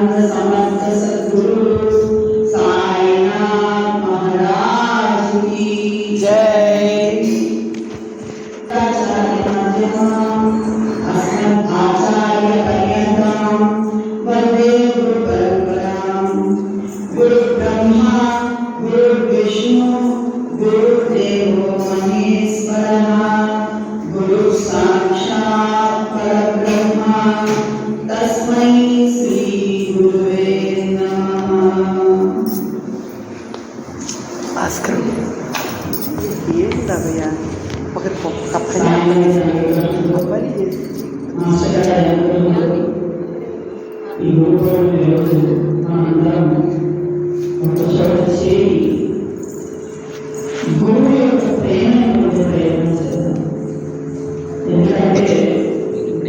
सच्चिदानंद समर्थ सद्गुरु साईनाथ महाराज की जय। अस्मदाचार्य पर्यन्तं वन्दे गुरु परम्परां। गुरु ब्रह्मा गुरु विष्णु गुरुदेवो महेश्वरः गुरु साक्षात् परब्रह्म तस्मै श्री गुरुवे नमः। भास्कर ఏంటా భయ్యా ఒక కప్పని ఈ గురువుని ఈరోజు మనందరం ఒక చోట చేరి గురువు యొక్క ప్రేమను ప్రయత్నం చేద్దాం. ఎందుకంటే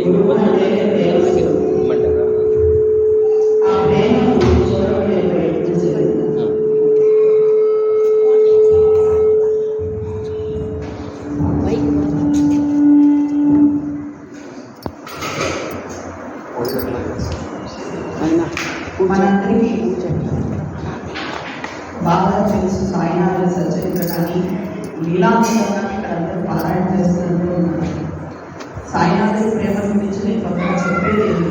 గురువు అంటే ప్రేమ, ఆ ప్రేమను చూడబడే ప్రయత్నం చేద్దాం. మనందరికీ బాగా తెలుసు సాయినాథ సచరిత్ర కానీ లీలామృతంగా ఇక్కడ అందరూ పారాయణ చేస్తున్నట్టు ఉన్నారు. సాయినాథుడి ప్రేమ గురించి నేను కొత్తగా చెప్పేది లేదు.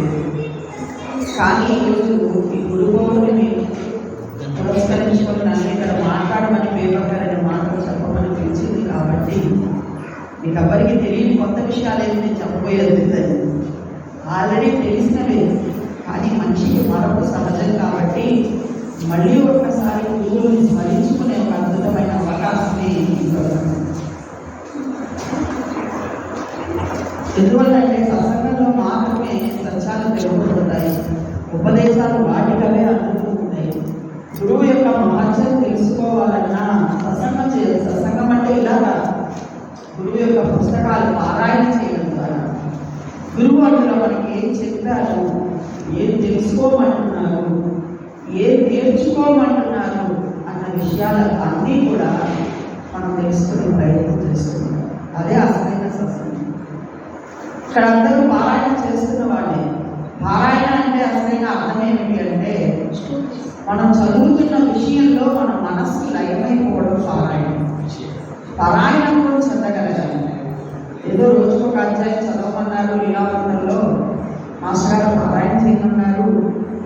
కానీ ఈరోజు ఈ గురుగౌరిని పురస్కరించుకొని నన్ను ఇక్కడ మాట్లాడమని పేపర్గారైన మాటలు చెప్పమని పిలిచింది. కాబట్టి మీకు ఎవరికి తెలియని కొత్త విషయాలు ఏమి నేను చెప్పబోయేది లేదని ఆల్రెడీ తెలిసినవే. కానీ మనిషికి మరొక సహజం కాబట్టి మళ్ళీ ఒక్కసారి గురువుని స్మరించుకునే ఒక అద్భుతమైన అవకాశమే ఎందువల్లంటే సత్సంగంలో మాత్రమే సత్యాలు తెలుపబడతాయి, ఉపదేశాలు వాటికవే అందుకుంటాయి. గురువు యొక్క మహత్యం తెలుసుకోవాలన్నా సత్సంగం అంటే ఇలాగా గురువు యొక్క పుస్తకాలు పారాయణ చేయడం ద్వారా గురువు అందులో మనకి ఏం చెప్పారు, ఏం తెలుసుకోమంటున్నారు, ఏం నేర్చుకోమంటున్నారు అన్న విషయాలు అన్నీ కూడా మనం తెలుసుకునే ప్రయత్నం చేస్తున్నాం. అదే అసలైన సత్సంగం. ఇక్కడ అందరూ పారాయణ చేస్తున్న వాళ్ళే. పారాయణ అంటే అసలైన అర్థం ఏమిటి అంటే మనం చదువుతున్న విషయంలో మన మనస్సు లయమైపోవడం పారాయణ. పారాయణం కూడా చదవగలగాలి. ఏదో రోజుకు ఒక అధ్యాయం చదవమన్నారు, లీలామృతంలో మాస్టర్ గారు పారాయణ చేయమన్నారు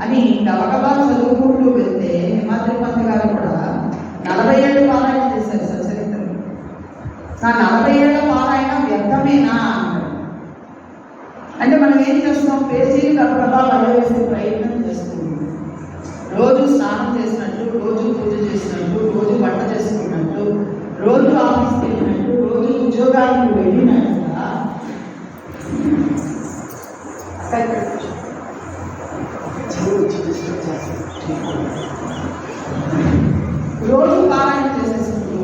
అని గబగబా చదువుకుంటూ వెళ్తే హిమాద్రి పంత్ గారు కూడా 40 ఏళ్ళు పారాయణ చేశారు సచరిత్రలో. నా 40 ఏళ్ల పారాయణ వ్యర్థమేనా అన్నాడు. అంటే మనం ఏం చేస్తున్నాం, పేజీలు గబగబా వదిలేసే ప్రయత్నం చేస్తున్నాం. రోజు స్నానం చేసినట్టు, రోజు పూజ చేసినట్టు, రోజు వంట చేసుకున్నట్టు, రోజు ఆఫీస్కి వెళ్ళినట్టు, రోజు ఉద్యోగానికి వెళ్ళినట్టుగా రోజు పారాయణ చేసేసుకుంటూ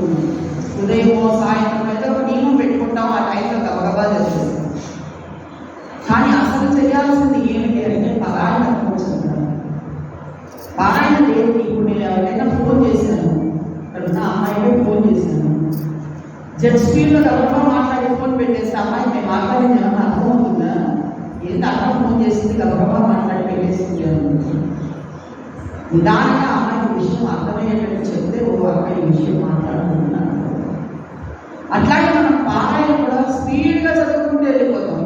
ఉదయం సాయంత్రం అయితే ఒక నియమం పెట్టుకుంటాం, ఆ టైంలో గబగబా చేసేస్తాం. కానీ అసలు చేయాల్సింది ఏమిటి అంటే పారాయణ కూర్చుంటాం. పారాయణ దేవుడికి ఇప్పుడు నేను ఎవరైనా ఫోన్ చేశాను, ఇక్కడ ఉన్న అమ్మాయికి ఫోన్ చేశాను, జెట్ స్పీడ్లో గబగబా మాట్లాడి ఫోన్ పెట్టేస్తే అమ్మాయి మేము మాట్లాడింది ఏమన్నా అర్థమవుతుందా, ఏంటి అర్థం ఫోన్ చేసింది గబగబా మాట్లాడి పెట్టేసింది అనుకుంటుంది. నిదానంగా అమ్మాయి విషయం అర్థమయ్యేటట్టు చెప్తే ఓ అమ్మాయి విషయం మాట్లాడుకుంటున్నాను. అట్లాగే మనం పారాయణ కూడా స్పీడ్గా చదువుకుంటూ వెళ్ళిపోతాం.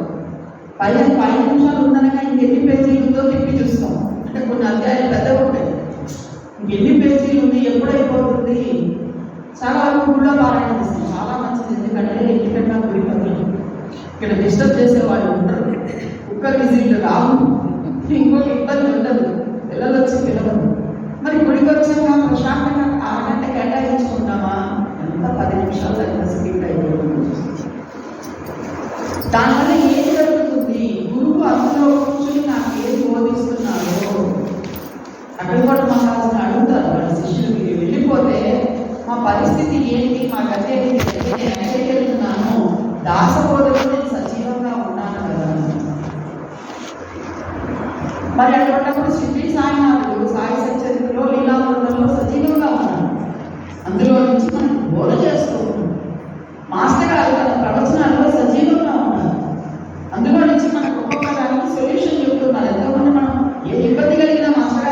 5 నిమిషాలు ఉందనగా ఇంకెన్ని పేజీలు ఉందో తిప్పి చూస్తాం. అంటే కొన్ని అధ్యాయాలు పెద్దగా ఉంటాయి, ఇంకెన్ని పేజీలు ఉంది, ఎప్పుడైపోతుంది. చాలా వరకు గుళ్ళో పారాయణ చేస్తాం, చాలా మంచిది. ఎందుకంటే ఇంటికన్నా గుడి పనులు ఇక్కడ డిస్టర్బ్ చేసేవాళ్ళు ఉంటారు, కుక్కర్ విజిట్లు రావు, ఇంకొక ఇబ్బంది ఉండదు, పిల్లలు వచ్చి పిల్లలు. మరి గుడికి వచ్చాక ప్రశాంతంగా అరగంట కేటాయించుకుంటామా, ఎంత 10 నిమిషాలు ఎంత స్పీడ్ అయిపోతుంది. దానివల్ల ఏం జరుగుతుంది, గురువు అందులో కూర్చొని నాకు ఏం బోధిస్తున్నారో అక్కడ మహారాజుని అడుగుతారు వాళ్ళ శిష్యులు, మీరు వెళ్ళిపోతే మా పరిస్థితి ఏంటి, మా గతి ఏంటి, నేను ఎక్కడికి వెళ్తున్నాను, దాసబోధలో నేను సజీవంగా ఉన్నాను కదా. మరి అటువంటిప్పుడు శ్రీ సాయినాథుడు సాయి సచరిత్రలో లీలామృతంలో సజీవంగా ఉన్నాడు. అందులో నుంచి మనం బోధ చేస్తూ ఉన్నాం. మాస్టర్ గారు తన ప్రవచనాల్లో సజీవంగా ఉన్నారు. అందులో నుంచి మనకు ఒక్కొక్క దానికి సొల్యూషన్ చెప్తున్నారు. ఎంతోమంది మనం ఏ ఇబ్బంది కలిగినా మాస్టర్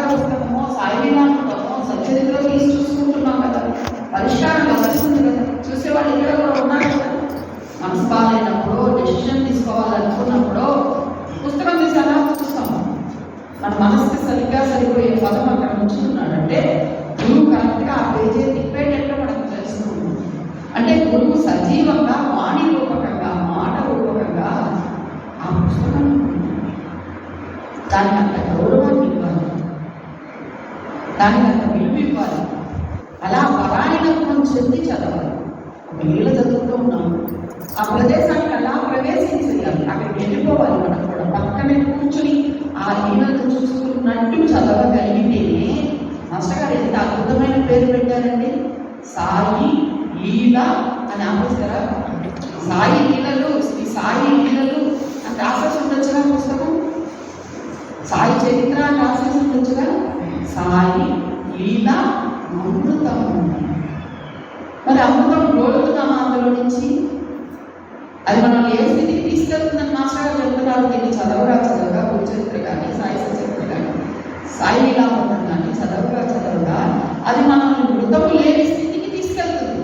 మన మనసుకి సరిపోయే పదం అక్కడ ఉంచుతున్నాడంటే గురువు కరెక్ట్గా ఆ పేజీ తిప్పేటట్లు మనకు తెలుస్తుంది. అంటే గురువు సజీవంగా వాణి రూపకంగా మాట రూపకంగా ఆ పుస్తకం దానికి అంత గౌరవాన్ని ఇవ్వాలి, దానికి అంత విలువ ఇవ్వాలి. అలా పరాయణత్వం చెంది చదవాలి. ఒక నీళ్ళ చదువుతూ ఉన్నాము, ఆ ప్రదేశానికి అలా ప్రవేశించేయాలి, అక్కడికి వెళ్ళిపోవాలి. మనం కూడా పక్కనే కూర్చుని ఆ లీలను చూసుకున్నట్టు చదవగలిగితేనే. మాస్టర్ గారు ఎంత అద్భుతమైన పేరు పెట్టారండి, సాయి లీల అని ఆపేశారా? సాయి లీలలు, శ్రీ సాయి లీలలు అని రాసేసి ఉండొచ్చుగా పుస్తకం, సాయి చరిత్ర అని రాసేసి ఉండొచ్చుగా. సాయి లీల అమృతం. మరి అమృతం లోడుతున్నామా అందులో నుంచి? అది మనం ఏ స్థితికి తీసుకెళ్తుందని మాస్టర్ గారు చెప్తున్నారు. దీన్ని చదవగా గురు చరిత్ర కానీ సాయి చరిత్ర కానీ సాయి లీలామృతం కానీ చదవగా అది మనల్ని మృతము లేని స్థితికి తీసుకెళ్తుంది.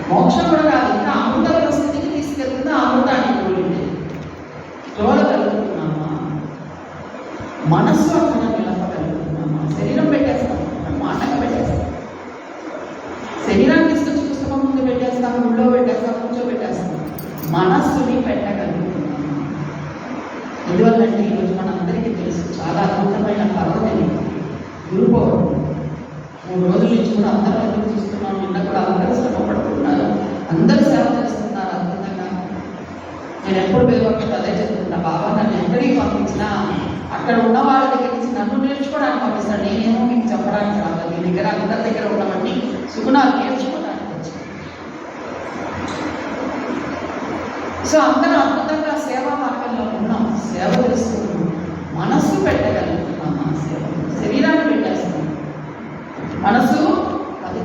మోక్షం కూడా కాదు, ఇంకా అమృత స్థితికి తీసుకెళ్తుంది. ఆ అమృతాన్ని చూడగలుగుతున్నామా? మనస్సు అక్కడ నిలపగలుగుతున్నామా? శరీరం పెట్టేస్తాం, మాటగా పెట్టేస్తాం, శరీరాన్ని తీసుకొచ్చి పుస్తకం ముందు పెట్టేస్తాం, గుళ్ళో పెట్టేస్తాం, కూర్చోబెట్టేస్తాం. మనస్సుని పెట్టగలుగుతున్నామా? ఎందువల్లంటే ఈరోజు మనందరికీ తెలుసు, చాలా అద్భుతమైన పర్వదిని గురు పౌర్ణమి. 3 రోజుల నుంచి కూడా అందరూ ఎదురు చూస్తున్నాం. నిన్న కూడా అందరూ శ్రమ పడుతున్నారు, అందరూ సేవ చేస్తున్నారు అద్భుతంగా. నేను ఎప్పుడు పేరుపట్టి అదే చెప్తున్నా, బాబా నన్ను ఎక్కడికి పంపించినా అక్కడ ఉన్న వాళ్ళ దగ్గర నుంచి నన్ను నేర్చుకోవడానికి పంపిస్తాను. నేనేమో మీకు చెప్పడానికి రాదు, మీ దగ్గర అందరి దగ్గర ఉన్నవన్నీ సుగుణాలు నేర్చుకోవడానికి వచ్చాను. సో అందరూ అద్భుతంగా సేవా మార్గంలో ఉన్నాం, సేవ చేస్తున్నాం. మనస్సు పెట్టగలుగుతున్నాం, ఆ సేవ శరీరాన్ని పెట్టేస్తున్నాం. మనసు 10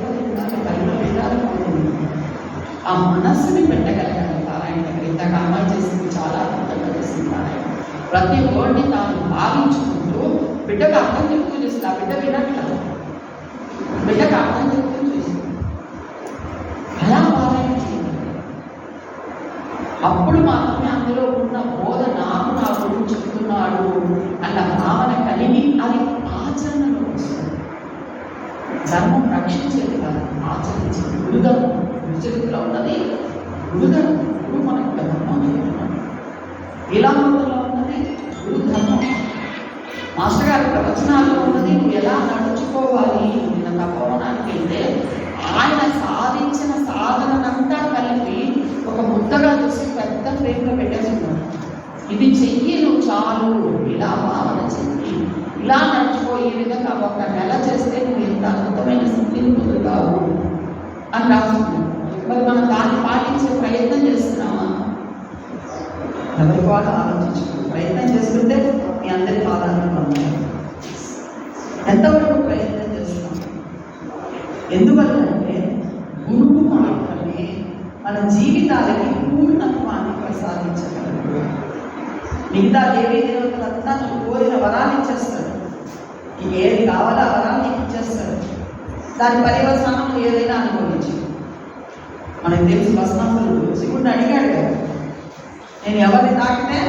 విధాలు ఆ మనస్సుని పెట్టగలగాలి. పారాయణ దగ్గర ఇందాక అమ్మాయి చేసింది చాలా అద్భుతంగా చేసింది పారాయణ. ప్రతి వర్డ్ని తాను భావించుకుంటూ బిడ్డకు అర్థం చెప్తూ చేస్తుంది. ఆ బిడ్డ వినట్లేదు, బిడ్డకు అర్థం చెప్తూ చేస్తుంది. అలా పారాయణ చేయాలి. అప్పుడు మాత్రమే అందులో ఉన్న బోధ నాకు నా గురువు చెప్తున్నాడు అన్న భావన కలిగి అది ఆచరణలో వస్తుంది. ధర్మం రక్షించేది కాదు, ఆచరించేది. గురుధర్మం గురుచరిత్రలో ఉన్నది గురుధర్మం. గురువు మనకు ధర్మం చెప్తున్నాడు. లీలామృతంలో ఉన్నది గురుధర్మం. మాస్టర్ గారి ప్రవచనాల్లో ఉన్నది నువ్వు ఎలా నడుచుకోవాలి. నిన్న తపోవనానికి వెళ్తే ఆయన సాధించిన సాధనంతా కలిపి ఒక ముద్దగా చూసి పెద్ద ఫ్రేమ్లో పెట్టేస్తున్నాడు. ఇది చెయ్యి నువ్వు చాలు, ఇలా భావన చెయ్యి, ఇలా నడుచుకో, ఈ విధంగా 1 నెల చేస్తే నువ్వు ఎంత అద్భుతమైన స్థితిని పొందుతావు అని రాస్తున్నావు. మరి మనం దాన్ని పాటించే ప్రయత్నం చేస్తున్నామా? ఎవరి వాళ్ళు ఆలోచించుకో. ప్రయత్నం చేస్తుంటే మీ అందరి పాదాలను పొందాలి. ఎంతవరకు ప్రయత్నం చేస్తున్నాం? ఎందువల్లంటే గురువు మాత్రమే మన జీవితాలకి పూర్ణత్వాన్ని ప్రసాదించగలరు. మిగతా దేవీ దేవతలంతా నువ్వు కోరిన వరాన్ని ఇచ్చేస్తాడు. నీకు ఏది కావాలో ఆ వరాన్ని నీకు ఇచ్చేస్తాడు. దాని పర్యవసానం ఏదైనా అనుభవించు. మనకు తెలిసి భస్మాసురుడు శివుడిని అడిగాడు కదా, నేను ఎవరిని తాకితే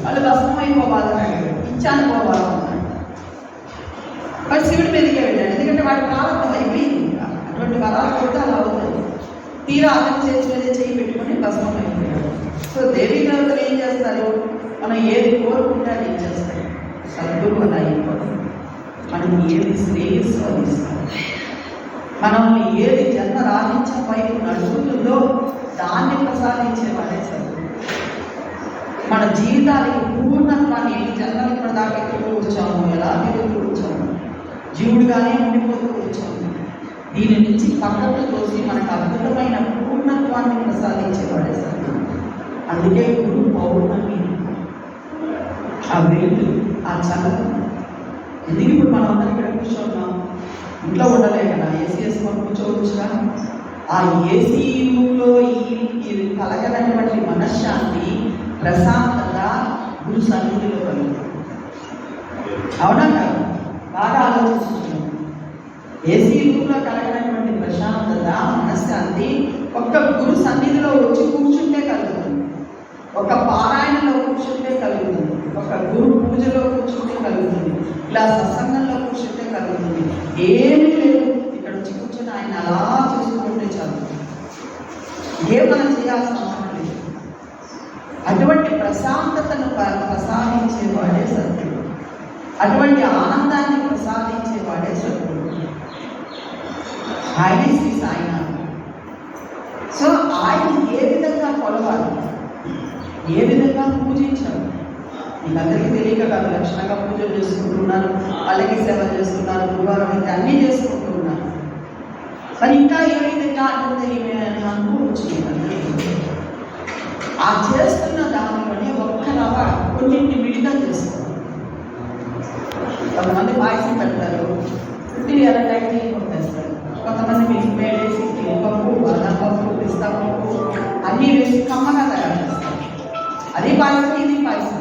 వాళ్ళు భస్మం అయిపోవాలని అడిగాడు. ఇచ్చాను పోవాలన్నాడు. వాడు శివుడి మీదకే వెళ్ళాడు, ఎందుకంటే వాడి ప్రారంభం అయిపోయింది. అటువంటి వరాలు కూడా అలా అవుతుంది. తీరా అతని చేతి మీద చేయి పెట్టుకొని భస్మం అయిపోయాడు. సో దేవీ దేవతలు ఏం చేస్తారు? మనం ఏది కోరుకుంటే అది ఏం చేస్తారు? సద్గురు అలా అయిపోతుంది. మనం ఏది శ్రేయస్సు అది ఇస్తారు. మనల్ని ఏది జన్మ రాహించే వైపు నడుపుతుందో దాన్ని ప్రసాదించేవాడే చదువు. మన జీవితానికి పూర్ణత్వాన్ని ఎన్ని జన్మలు ఇక్కడ దాకా ఎదుగుతూ వచ్చాము, ఎలా ఎదుగుతూ వచ్చాము, జీవుడుగానే ఉండిపోతూ వచ్చాము. దీని నుంచి పక్కకు తోసి మనకు అద్భుతమైన పూర్ణత్వాన్ని ప్రసాదించేవాడే చదువు. అందుకే గురు పౌర్ణమి, ఆ వెలుగు, ఆ చల్లదనం. ఎందుకు ఇప్పుడు మనం అందరం ఇక్కడ కూర్చోన్నాం? ఇంట్లో ఉండలే కదా, ఏసీ వేసుకొని కూర్చోవచ్చుగా. ఆ ఏసీ రూమ్లో ఈ కలగనటువంటి మనశ్శాంతి, ప్రశాంతత గురు సన్నిధిలో కలుగుతుంది. అవునా కాదు? బాగా ఆలోచించుకున్నాం. ఏసీ రూమ్లో కలగనటువంటి ప్రశాంతత, మనశ్శాంతి ఒక్క గురు సన్నిధిలో వచ్చి కూర్చుంటే కలుగుతుంది, ఒక పారాయణలో కూర్చుంటే కలుగుతుంది. ఒక గురు పూజలో కూర్చుంటే కలుగుతుంది, ఇలా సత్సంగంలో కూర్చుంటే కలుగుతుంది. ఏమీ లేదు, ఇక్కడ వచ్చి కూర్చొని ఆయన అలా చూసుకుంటే చాలు, ఏం మనం చేయాల్సిన అవసరం లేదు. అటువంటి ప్రశాంతతను ప్రసాదించేవాడే సత్యుడు, అటువంటి ఆనందాన్ని ప్రసాదించేవాడే సత్యుడు, ఆయనే శ్రీ సాయినాథుడు. సో ఆయన ఏ విధంగా కొలవాలి, ఏ విధంగా పూజించాలి, వీళ్ళందరికీ తెలియక కాదు. లక్షణంగా పూజలు చేసుకుంటున్నారు, వాళ్ళకి సేవ చేస్తున్నారు, గురువారం అయితే అన్నీ చేసుకుంటున్నారు. మరి ఇంకా ఏ విధంగా అంటుంది ఈమె అని అనుకోవచ్చు. ఆ చేస్తున్న దానిలోనే ఒక్కరవ కొన్నింటి విడిగా చేస్తారు. కొంతమంది పాయసం పెడతారు, పుట్టి ఎర్రటైతే కొట్టేస్తారు. కొంతమంది మిల్క్ మేడ్ వేసి పప్పు, బాదం పప్పు, పిస్తా పప్పు అన్నీ వేసి కమ్మగా తయారు చేస్తారు. అది పాయసం, ఇది పాయసం.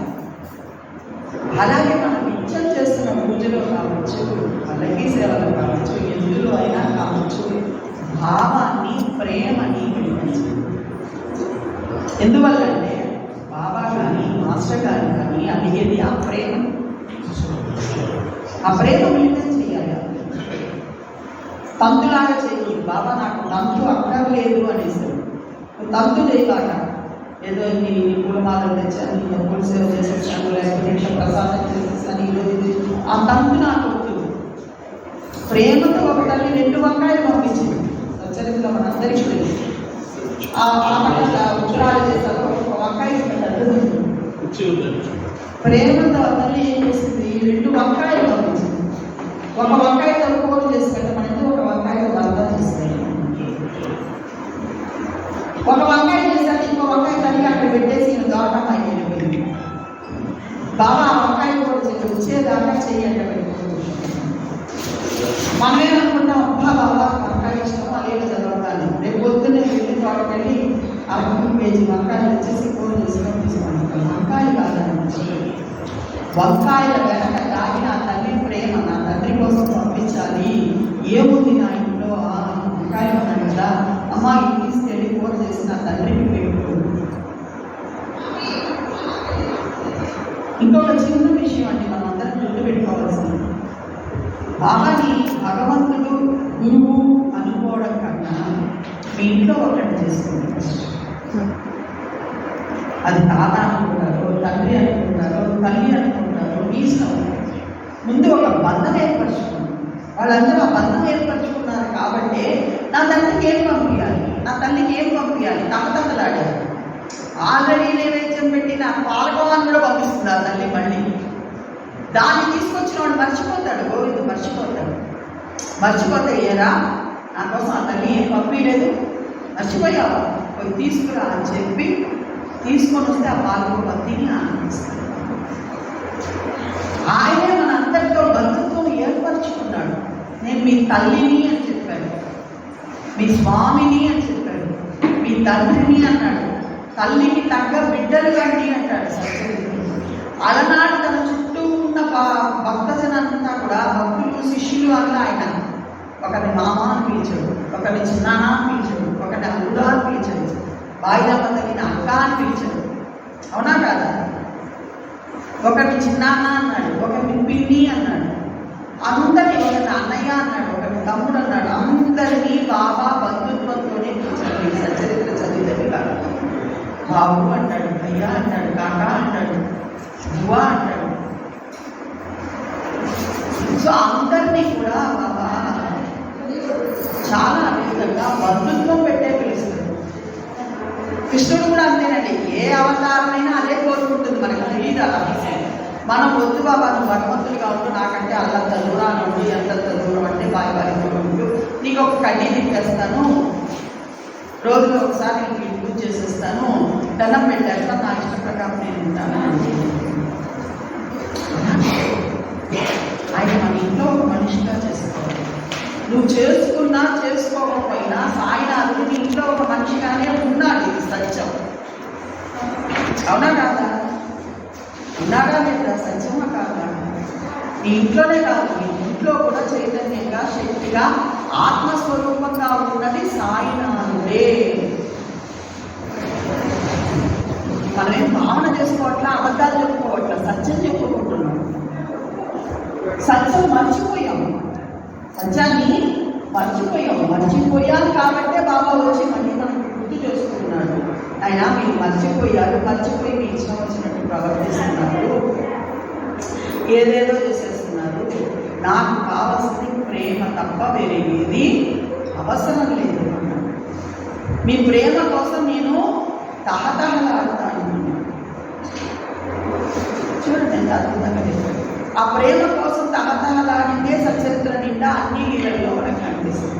అలాగే మనం నిత్యం చేస్తున్న పూజలో కావచ్చు, అలాగే సేవలో కావచ్చు, ఎందులో అయినా కావచ్చు, భావాన్ని ప్రేమని వినిపించాలి. ఎందువల్లంటే బాబా కానీ మాస్టర్ గారు కానీ అడిగేది ఆ ప్రేమ. ఆ ప్రేమ వినితం చేయాలి. తంతులాగా చేయాలి. బాబా నాకు తంతు అక్కర్లేదు అనేసి తంతు చేయబాక ఏదో నీ పూలమాలను తెచ్చాను, నీ పూల సేవ చేసేసాను, లేకపోతే ఇంట్లో ప్రసాదం చేసేసాను, ఈరోజు ఆ తంతు నాకు వద్దు. ప్రేమతో ఒక తల్లి 2 వంకాయలు పంపించింది. సచ్చరిత్రలో మనందరికీ తెలుసు. ఆ ఉత్తరాలు చేశారు, ఒక వంకాయ పెట్టారు. ప్రేమతో ఆ తల్లి ఏం చేసింది, 2 వంకాయలు పంపించింది. ఒక వంకాయతో కూర చేసి పెట్టమనేది, ఒక వంకాయ దంతా చేస్తాయి. ఒక వంకాయ చేశాక ఇంకో వంకాయ తల్లి అక్కడ పెట్టేసి దోటం అయిపోయింది. బాబా ఆ వంకాయ కూర వచ్చేదాకా చెయ్యండి పెట్టుకోవచ్చు. మనమేమనుకుంటాం, అబ్బా బాబా వంకాయ ఇష్టం అలాగే చదవగాలి, రేపు పొద్దున్నే వెళ్ళి తోటకి వెళ్ళి 1 కేజీ వంకాయలు వచ్చేసి కూర చేసుకొని తీసుకుంటాం. వంకాయలు కాదండి, వంకాయల వెనక దాగిన ఆ తల్లి ప్రేమ. నా తండ్రి కోసం పంపించాలి, ఏముంది నా ఇంట్లో, వంకాయలు ఉన్నాయి కదా, అమ్మ ఇది తీసుకెళ్ళి కూర చేసి నా తండ్రికి పెట్టు. ఇంకొక చిన్న విషయం అండి, మనం అందరం గుర్తు పెట్టుకోవాల్సింది, బాబాని భగవంతుడు గురువు అనుకోవడం కన్నా మీ ఇంట్లో ఒకటి చేసుకోండి. అది తాత అనుకుంటారు, తండ్రి అనుకుంటారు, తల్లి అనుకుంటారు, మీ ఇష్టం. ముందు ఒక బంధం ఏర్పరచుకున్నారు. వాళ్ళందరూ ఆ బంధం ఏర్పరచుకున్నారు కాబట్టి నా తండ్రికి ఏం పంపించాలి, నా తల్లికి ఏం పంపించాలి తప్పతప్పలాడారు. ఆల్రెడీ నైవేద్యం పెట్టిన పాలకోవాన్ని కూడా పంపిస్తుంది ఆ తల్లి. మళ్ళీ దాన్ని తీసుకొచ్చిన వాడు మర్చిపోతాడు, గోవిందు మర్చిపోతాడు. మర్చిపోతే ఏరా నా కోసం ఆ తల్లి ఏం పంపించలేదు, మర్చిపోయావా, పోయి తీసుకురా అని చెప్పి తీసుకొని వస్తే ఆ పాలకోవ తిని ఆనందిస్తాడు. ఆయనే మన అందరితో బంధుత్వం ఏర్పరచుకున్నాడు. నేను మీ తల్లిని అని చెప్పాడు, మీ స్వామిని అని చెప్పాడు, మీ తండ్రిని అన్నాడు, తల్లికి తగ్గ బిడ్డలు కండి అంటాడు సత్యదేవుడు. అలనాడు తన చుట్టూ ఉన్న భక్తజనంతా కూడా భక్తులు శిష్యులు అని ఆయన ఒకరిని మామ అని పిలిచాడు, ఒకరిని చిన్నాన్న అని పిలిచాడు, ఒకరిని అల్లుడా అని పిలిచాడు, వాయిదమ్మ తల్లిని అక్క అని పిలిచాడు. అవునా కాదా? ఒకరిని చిన్నాన్న అన్నాడు, ఒకరిని పిన్ని అన్నాడు, అందరినీ ఒకరిని అన్నయ్య అన్నాడు, ఒకరిని తమ్ముడు అన్నాడు. అందరినీ బాబా బంధుత్వంతోనే పిలిచాడు. సచరిత్ర చదివితే కాదు, బాబు అంటాడు, అయ్యా అంటాడు, కాకా అంటాడు, బువ్వ అంటాడు. సో అందరినీ కూడా బాబా చాలా విధంగా బంధుత్వం పెట్టే పిలుస్తాడు. కృష్ణుడు కూడా అంతేనండి, ఏ అవతారమైనా అదే కోరుకుంటుంది. మనకు తెలియదు అలా. మనం వద్దు బాబా నువ్వు భగవంతుడిగా ఉంటూ, నాకంటే అల్లంత దూరాన్ని ఉండి ఎంతంత దూరం అంటే బాగా ఉంటూ నీకు ఒక కడ్డీ తిప్పేస్తాను, రోజులో ఒకసారి నీకు పూజ చేసేస్తాను, దండం పెట్టేస్తాను, నా ఇష్ట ప్రకారం నేను ఉంటాను. ఆయన మన ఇంట్లో ఒక మనిషిగా చేసుకోవాలి. నువ్వు చేసుకున్నా చేసుకోకపోయినా సాయినాథుడు నీ ఇంట్లో ఒక మనిషిగానే ఉన్నాడు. ఇది సత్యం. అవునా కాదా? ఉన్నాడా లేదా? సత్యమా కాదా? నీ ఇంట్లోనే కాదు, నీ ఇంట్లో కూడా చైతన్యంగా శక్తిగా ఆత్మస్వరూపంగా ఉన్నది సాయినాథుడే. మనమేం భావన చేసుకోవట్లా, అబద్ధాలు చెప్పుకోవట్లా, సత్యం అసలు మర్చిపోయాం, సత్యాన్ని మర్చిపోయాను కాబట్టే బాబా వచ్చి మళ్ళీ మనకు గుర్తు చేసుకుంటున్నాడు. ఆయన మీరు మర్చిపోయి మీ ఇష్టం వచ్చినట్టు ప్రవర్తిస్తున్నారు, ఏదేదో చేసేస్తున్నారు. నాకు కావాల్సింది ప్రేమ తప్ప వేరే ఏది అవసరం లేదు. మీ ప్రేమ కోసం నేను తహతహలాడతాను. చూడండి ఎంత అద్భుతంగా చెప్పాడు. ఆ ప్రేమ కోసం తహతహలాడిందే సచరిత్ర నిండా అన్ని లీలల్లో మనకు కనిపిస్తుంది.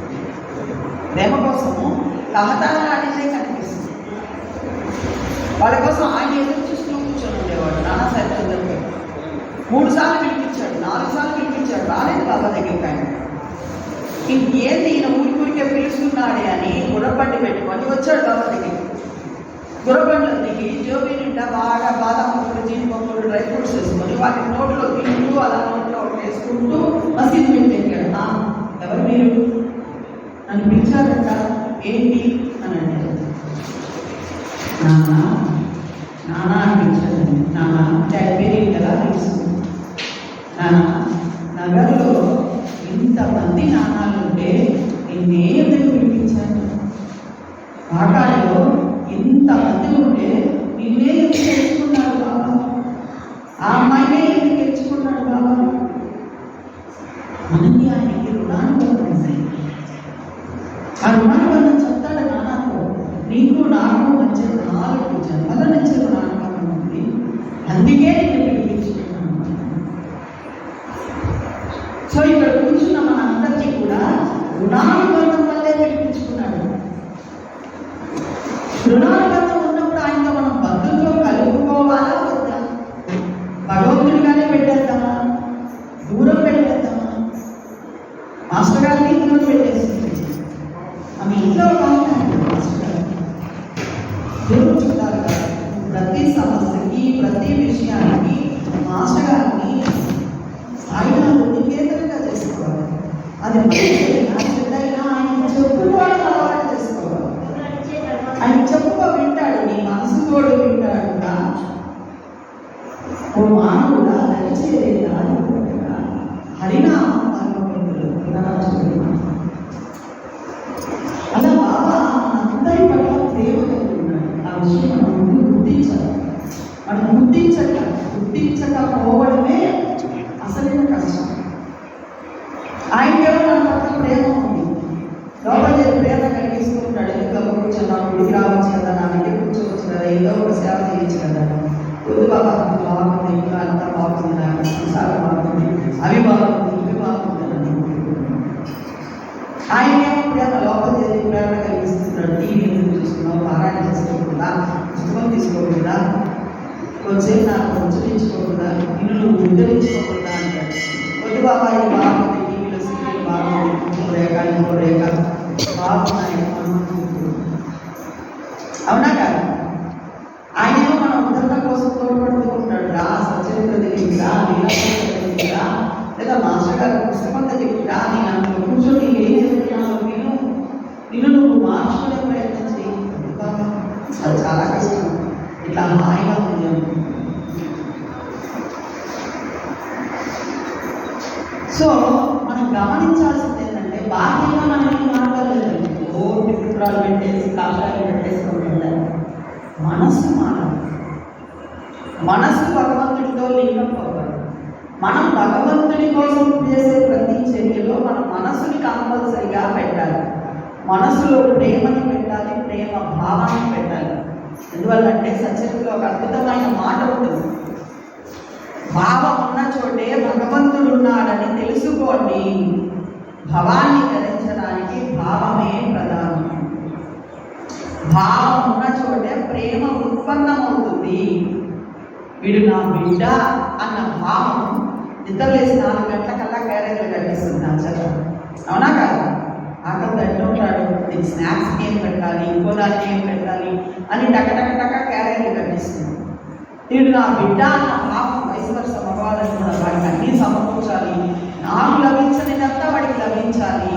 ప్రేమ కోసము తహతహలాడిందే కనిపిస్తుంది. వాళ్ళ కోసం ఆయన ఎదురు చూస్తూ కూర్చొని ఉండేవాడు. నానా సరిచంద్రుడు 3 సార్లు పిలిపించాడు, 4 సార్లు పిలిపించాడు, రాలేదు బాబా దగ్గరికి. ఆయన ఇంకేంది ఈయన ఊరికే పిలుస్తున్నాడే అని గుర్రబండి పెట్టుకొని వచ్చాడు బాబా దగ్గరికి. గుర్రబండిలో దిగి జోబీ నిండా బాగా బాదం పప్పులు, జీడిపప్పులు, డ్రై ఫ్రూట్స్ వేసుకొని వాటి నోట్లో తింటూ అలా నోట్లో వేసుకుంటూ మసీదు పెట్టాడు. ఎవరు మీరు? నన్ను పిలిచారంట, ఏంటి అని అడిగారు. నాన్న అనిపించాడు. నాన్న డాడీ పేరు కదా తెలుసు. నాన్న నగరంలో ఇంతమంది నాన్నలు ఉంటే నేనేం పిలిపించాను. వాటాలో ఇంతమంది ఉంటే నిన్నే ఎందుకు తెచ్చుకున్నాడు బాబా? ఆ అమ్మాయినే ఎందుకు తెచ్చుకున్నాడు బాబా? మనకి ఆయనకి రుణానుబంధం. ఆ రుణానుబంధం చెప్తాడు నాన్నకు. నీకు నాకు మధ్య 4 జన్మల నుంచి రుణానుబంధం ఉంది, అందుకే నేను పిలిపించుకున్నాను. సో ఇక్కడ కూర్చున్న మన అందరికీ కూడా రుణానుబంధం వల్లే పిలిపించుకున్నాడు. రుణానుబంధం ఉన్నప్పుడు ఆయనతో మనం బంధుత్వం కలుపుకోవాలా వద్దా? భగవంతుడిగానే పెట్టేద్దామా? దూరం పెట్టేద్దామా? మాస్టర్ గారిని దూరం పెట్టేస్తుంది. ఆమె ఇంట్లో బాగుంటుంది. మాస్టర్ గారు దూరం చుట్టారు కదా. ప్రతి సమస్యకి, ప్రతి విషయానికి మాస్టర్ గారిని సాయినాథుడిని కేంద్రంగా చేసుకోవాలి. అది మంచిదైనా చెడ్డైనా ఆయన చెప్పుకోవడం అలవాటు చేసుకోవాలి. ఆయన చెప్పుకో వింటాడు, నీ మనసు తోడు వింటాడు. ఓ మానవుడా దయచేదా హరినామం పరమపంతులు అలా బాబా అందరి పట్ల ప్రేమ కలుగుతున్నాడు. ఆ విషయం మనం ముందు గుర్తించాలి. మనం గుర్తించకపోవడమే అసలైన కష్టం. ఆయనకేమో మన పట్ల ప్రేమ ఉంది, లోపల ప్రేమ కలిగిస్తూ ఉంటాడు. ఎందుకు కూర్చున్నా గుడికి రావచ్చు కదా, నా దగ్గర కూర్చోవచ్చు కదా, ఏదో ఒక సేవ చేయొచ్చు కదా. వద్దు బాబా బాగుంది, ఇంకా అంతా బాగుంది, నాకు సంసారం బాగుంది, అవి బాగుంది, ఇవి బాగుంది అని ఆయనేమో ప్రేమ లోపల ప్రేమ కలిగిస్తున్నాడు. టీవీ ఎందుకు చూస్తున్నావు, పారాయణ చేసుకోకుండా, పుస్తకం తీసుకోకుండా, కొంచెంసేపు నాకు ముచ్చరించుకోకుండా, నిన్ను నువ్వు ఉద్ధరించుకోకుండా అంటాడు. వద్దు బాబా ఇది బాగుంది, టీవీలో సీరియల్ బాగుంది, ఇంకో రేఖ బాగున్నాయి, అవునా కాదు? ఆయనేమో మన ఉద్ధరణ కోసం తోడ్పడుతూ ఉంటాడు. రా సచరిత్ర తెలియదా, లీలా లేదా మాస్టర్ గారు పుస్తకం తెలియదా, నేను అందులో కూర్చొని ఏం ఎదుగుతున్నావు, నిన్ను నువ్వు మార్చుకునే ప్రయత్నం చేయి. అది చాలా కష్టం. ఇట్లా హాయిగా ఉంది. సో మనం గమనించాల్సింది ఏంటంటే బాహ్యంగా మనం మాట్లాడలేదు. టిపుత్రాలు పెట్టేసి కాషాయాలు పెట్టేసుకుంటుంటారు. మనస్సు మానవు. మనస్సు భగవంతుడితో లింకం అవ్వాలి. మనం భగవంతుడి కోసం చేసే ప్రతి చర్యలో మన మనసుని కంపల్సరిగా పెట్టాలి. మనసులో ప్రేమని పెట్టాలి, ప్రేమ భావాన్ని పెట్టాలి. ఎందువల్లంటే సచరిత్రలో ఒక అద్భుతమైన మాట ఉంటుంది. భావం ఉన్న చోటే భగవంతుడు ఉన్నాడని తెలుసుకోండి. భవాన్ని ధరించడానికి భావమే ప్రధానం. భావం ఉన్న చోటే ప్రేమ ఉత్పన్నమవుతుంది. వీడు నా బిడ్డ అన్న భావం నిద్రలేసి 4 గంటలకల్లా క్యారేజీలు కట్టిస్తుంది నా చదువు. అవునా కాదు? ఆకలి తట్టుంటాడు, దీనికి స్నాక్స్ ఏం పెట్టాలి, ఇంకో దానికి ఏం పెట్టాలి అని టక క్యారేజీలు కట్టిస్తుంది. వీడు నా బిడ్డ అన్న భావం వయసు వరుస మగవాళ్ళని కూడా వాడికి అన్నీ సమకూర్చాలి. నాకు లభించనిదంతా వాడికి లభించాలి,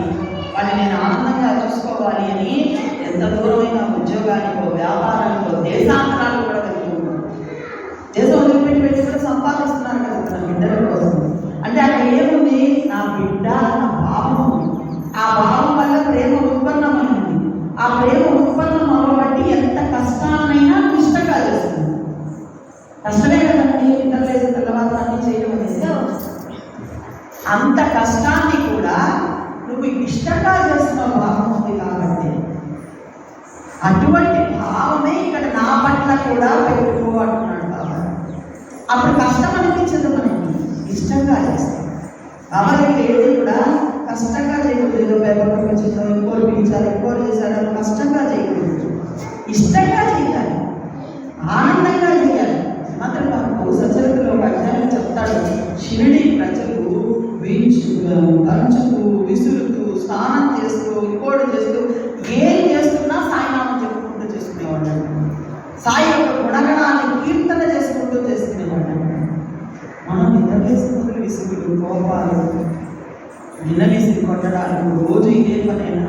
వాడిని నేను ఆనందంగా చూసుకోవాలి అని ఎంత దూరమైన ఉద్యోగానికో, వ్యాపారానికో, దేశాంతరాలు కూడా వెళ్తున్నారు. దేశం వదిలిపెట్టి కూడా సంపాదిస్తున్నారు కదా మన బిడ్డల కోసం. అంటే అక్కడ ఏముంది? అంత కష్టాన్ని కూడా నువ్వు ఇష్టంగా చేస్తున్న భావం ఉంది కాబట్టి అటువంటి భావమే ఇక్కడ నా పట్ల కూడా పెట్టుకో అంటున్నాడు బాబా. అప్పుడు కష్టం అనిపించదు, మనకి ఇష్టంగా చేస్తాం. బాబాకి ఏది కూడా కష్టంగా చేయకూడదు. ఏదో పేపర్ వచ్చిందో ఇంకోరు పిలిచారు ఇంకోరు చేశారు కష్టంగా చేయకూడదు, ఇష్టంగా చేయాలి, ఆనందంగా చేయాలి. మాత్రం నాకు సచరిత్రలో ఒక అధ్యాయం చెప్తాడు. షిరిడి ప్రజలు దంచుతూ విసురుతూ స్నానం చేస్తూ ఇంకోటి చేస్తూ ఏం చేస్తున్నా సాయినామం చెప్పుకుంటూ చేసుకునేవాడు. సాయి యొక్క గుణగణాన్ని కీర్తన చేసుకుంటూ చేసుకునేవాడు. మనం నిద్రలేసుకుంటూ విసుగులు కోపాలు నిలవేసి కొట్టడాలు రోజు ఇదే పనైనా.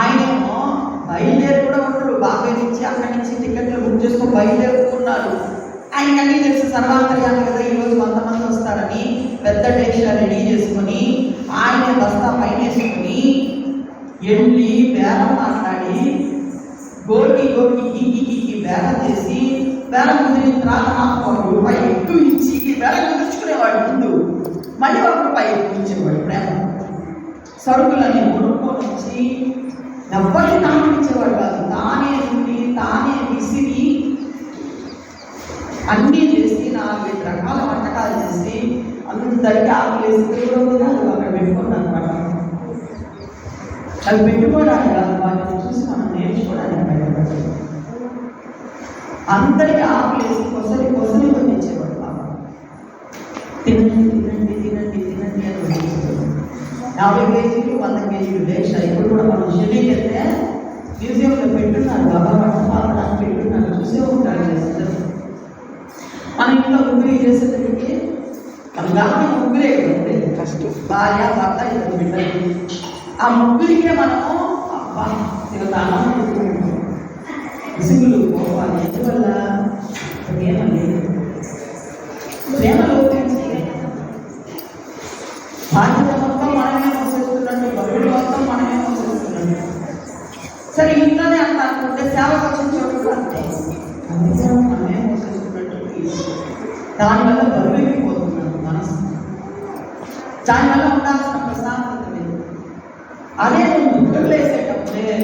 ఆయనేమో బయలుదేరి కూడా ఉంటారు. బాబాయ్ నుంచి అక్కడి నుంచి టికెట్లు బుక్ చేసుకొని బయలుదేరుతున్నారు. ఆయనకి అన్నీ తెలుసు, సర్వాంతర్యాలు కదా, ఈరోజు 100 మంది వస్తారని పెద్ద టెక్స్టా రెడీ చేసుకొని ఆయన బస్తా పైన వేసుకొని వెళ్ళి బేరం మాట్లాడి గోకి బేరం చేసి బేరం కుదిరిన తర్వాత ₹1 ఎక్కువ ఇచ్చి బేరం కుదుర్చుకునేవాడు. ముందు మళ్ళీ ₹1 ఎక్కువ ఇచ్చేవాడు. ప్రేమ సరుకులని కొనుక్కొని వచ్చి ఎవరిని తామించేవాడు కాదు. తానే నుండి తానే విసిరి అన్నీ చేసి 4-5 రకాల వంటకాలు చేసి అందరికీ ఆకులు వేసి కూడా అక్కడ పెట్టుకున్నాను అనమాట. అవి పెట్టుకోవడానికి కాదు, వాటిని చూసి మనం నేర్చుకోవడానికి బయటపడాలి. అందరికీ ఆకులు వేసి కొసరి పంపించేవాడు బాబా. తినండి తినండి తినండి తినండి అని 50 కేజీలు 100 కేజీలు వేస్ట్. ఇప్పుడు కూడా మనం షిరిడీకి వెళ్తే మ్యూజియంలో పెట్టున్నారు బాబా, వంటపాలను పెట్టున్నారు, చూసే ఉంటారు చేస్తారు. మన ఇంట్లో ముగ్గురు చేసేసరికి మనగా ముగ్గురే ఫస్ట్ భార్య భర్త 2 బిడ్డలు. ఆ ముగ్గురికే మనము అబ్బా తిరుగుతాను విసుగులు పోవాలి. ఎందువల్ల ప్రేమ లేదు. ప్రేమ లోపించి బాధ్యత మొత్తం మనమే మోసేస్తున్నట్టు, బరువులు మొత్తం మనమే మోసేస్తున్నట్టు. సరే ఇంట్లోనే అంత అనుకుంటే సేవకు వచ్చిన చోటు అంతే, అందుకే మనమే మోసేస్తున్నట్టు. దానివల్ల బరువెక్కిపోతున్నాను మనసు, దానివల్ల ఉండాల్సిన ప్రశాంతత లేదు. అదే నువ్వు ముద్రలేసేటప్పుడే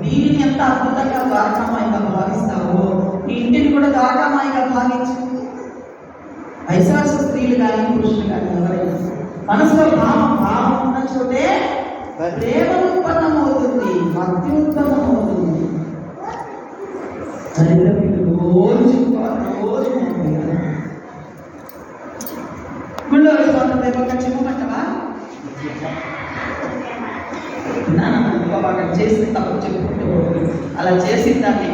దీనిని ఎంత అద్భుతంగా ద్వారకామాయిగా భావిస్తావో నీ ఇంటిని కూడా ద్వారకామాయిగా భావించు. వైశ్వాస స్త్రీలు కానీ పురుషులు కానీ ఎవరైనా మనసులో భావం ఉన్న చోటే ప్రేమ ఉత్పన్నమవుతుంది, భక్తి ఉత్పన్నమవుతుంది. రోజు గుళ్ళో ఒక చెప్పమంటవా అక్కడ చేసిన తప్పు చెప్పుకుంటూ అలా చేసిందాన్ని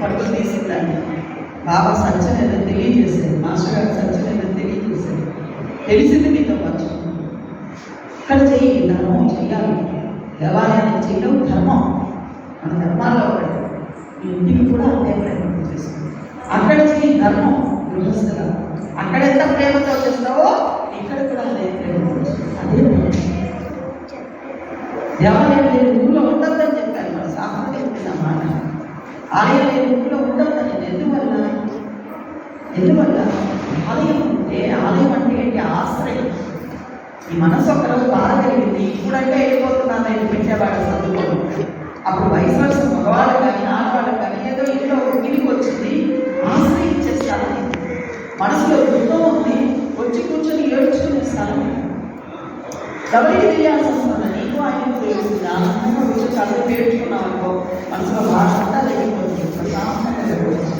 పట్టుకు తీసిందాన్ని బాబా సత్యం ఏదో తెలియజేశాడు. మాస్టర్ గారు సత్యం ఏదో తెలియజేశాడు. తెలిసింది మీతో పంచు. ఇక్కడ చెయ్యి, ధర్మం చెయ్యాలి. దేవాలయాన్ని చేయడం ధర్మం, మన ధర్మాల్లో ఒకటి. ఇంటికి కూడా అదే ప్రయత్నం చేస్తుంది. అక్కడ చెయ్యి ధర్మం గృహస్థుగా. అక్కడ ఎంత ప్రేమతో చేస్తావో ఇక్కడ కూడా అదే ప్రేమతో చేస్తావు. అదే దేవాలయం లేని ఊళ్ళో ఉండద్దని చెప్పాను. మన శాస్త్రం చెప్పింది అన్నమాట. ఆలయం లేని ఊళ్ళో ఉండద్దని. ఎందువల్ల ఆలయం ఉంటే, ఆలయం అంటే ఏంటి? ఆశ్రయం. ఈ మనసు ఒకరోజు బాధ కలిగింది, ఇప్పుడంటే వెళ్ళిపోతున్నాను నేను పెట్టేవాడు చదువుకోవడం. అప్పుడు వయసు వరుస మగవాళ్ళు కానీ ఆడవాళ్ళకి కానీ ఏదో ఇంట్లో ఒక గిరికి వచ్చింది, ఆశ్రయించేస్తాను. మనసులో దుఃఖం ఉంది, వచ్చి కూర్చొని ఏడ్చుకునే స్థలం. ఎవరికి తెలియాల్సి వస్తుంది? నీకు ఆయనకు తెలుస్తుంది. ఆనందంగా వచ్చి చదువు ఏడ్చుకున్నాం అనుకో, మనసులో బాధ అంతా తగ్గిపోతుంది, ప్రశాంతంగా జరుగుతుంది.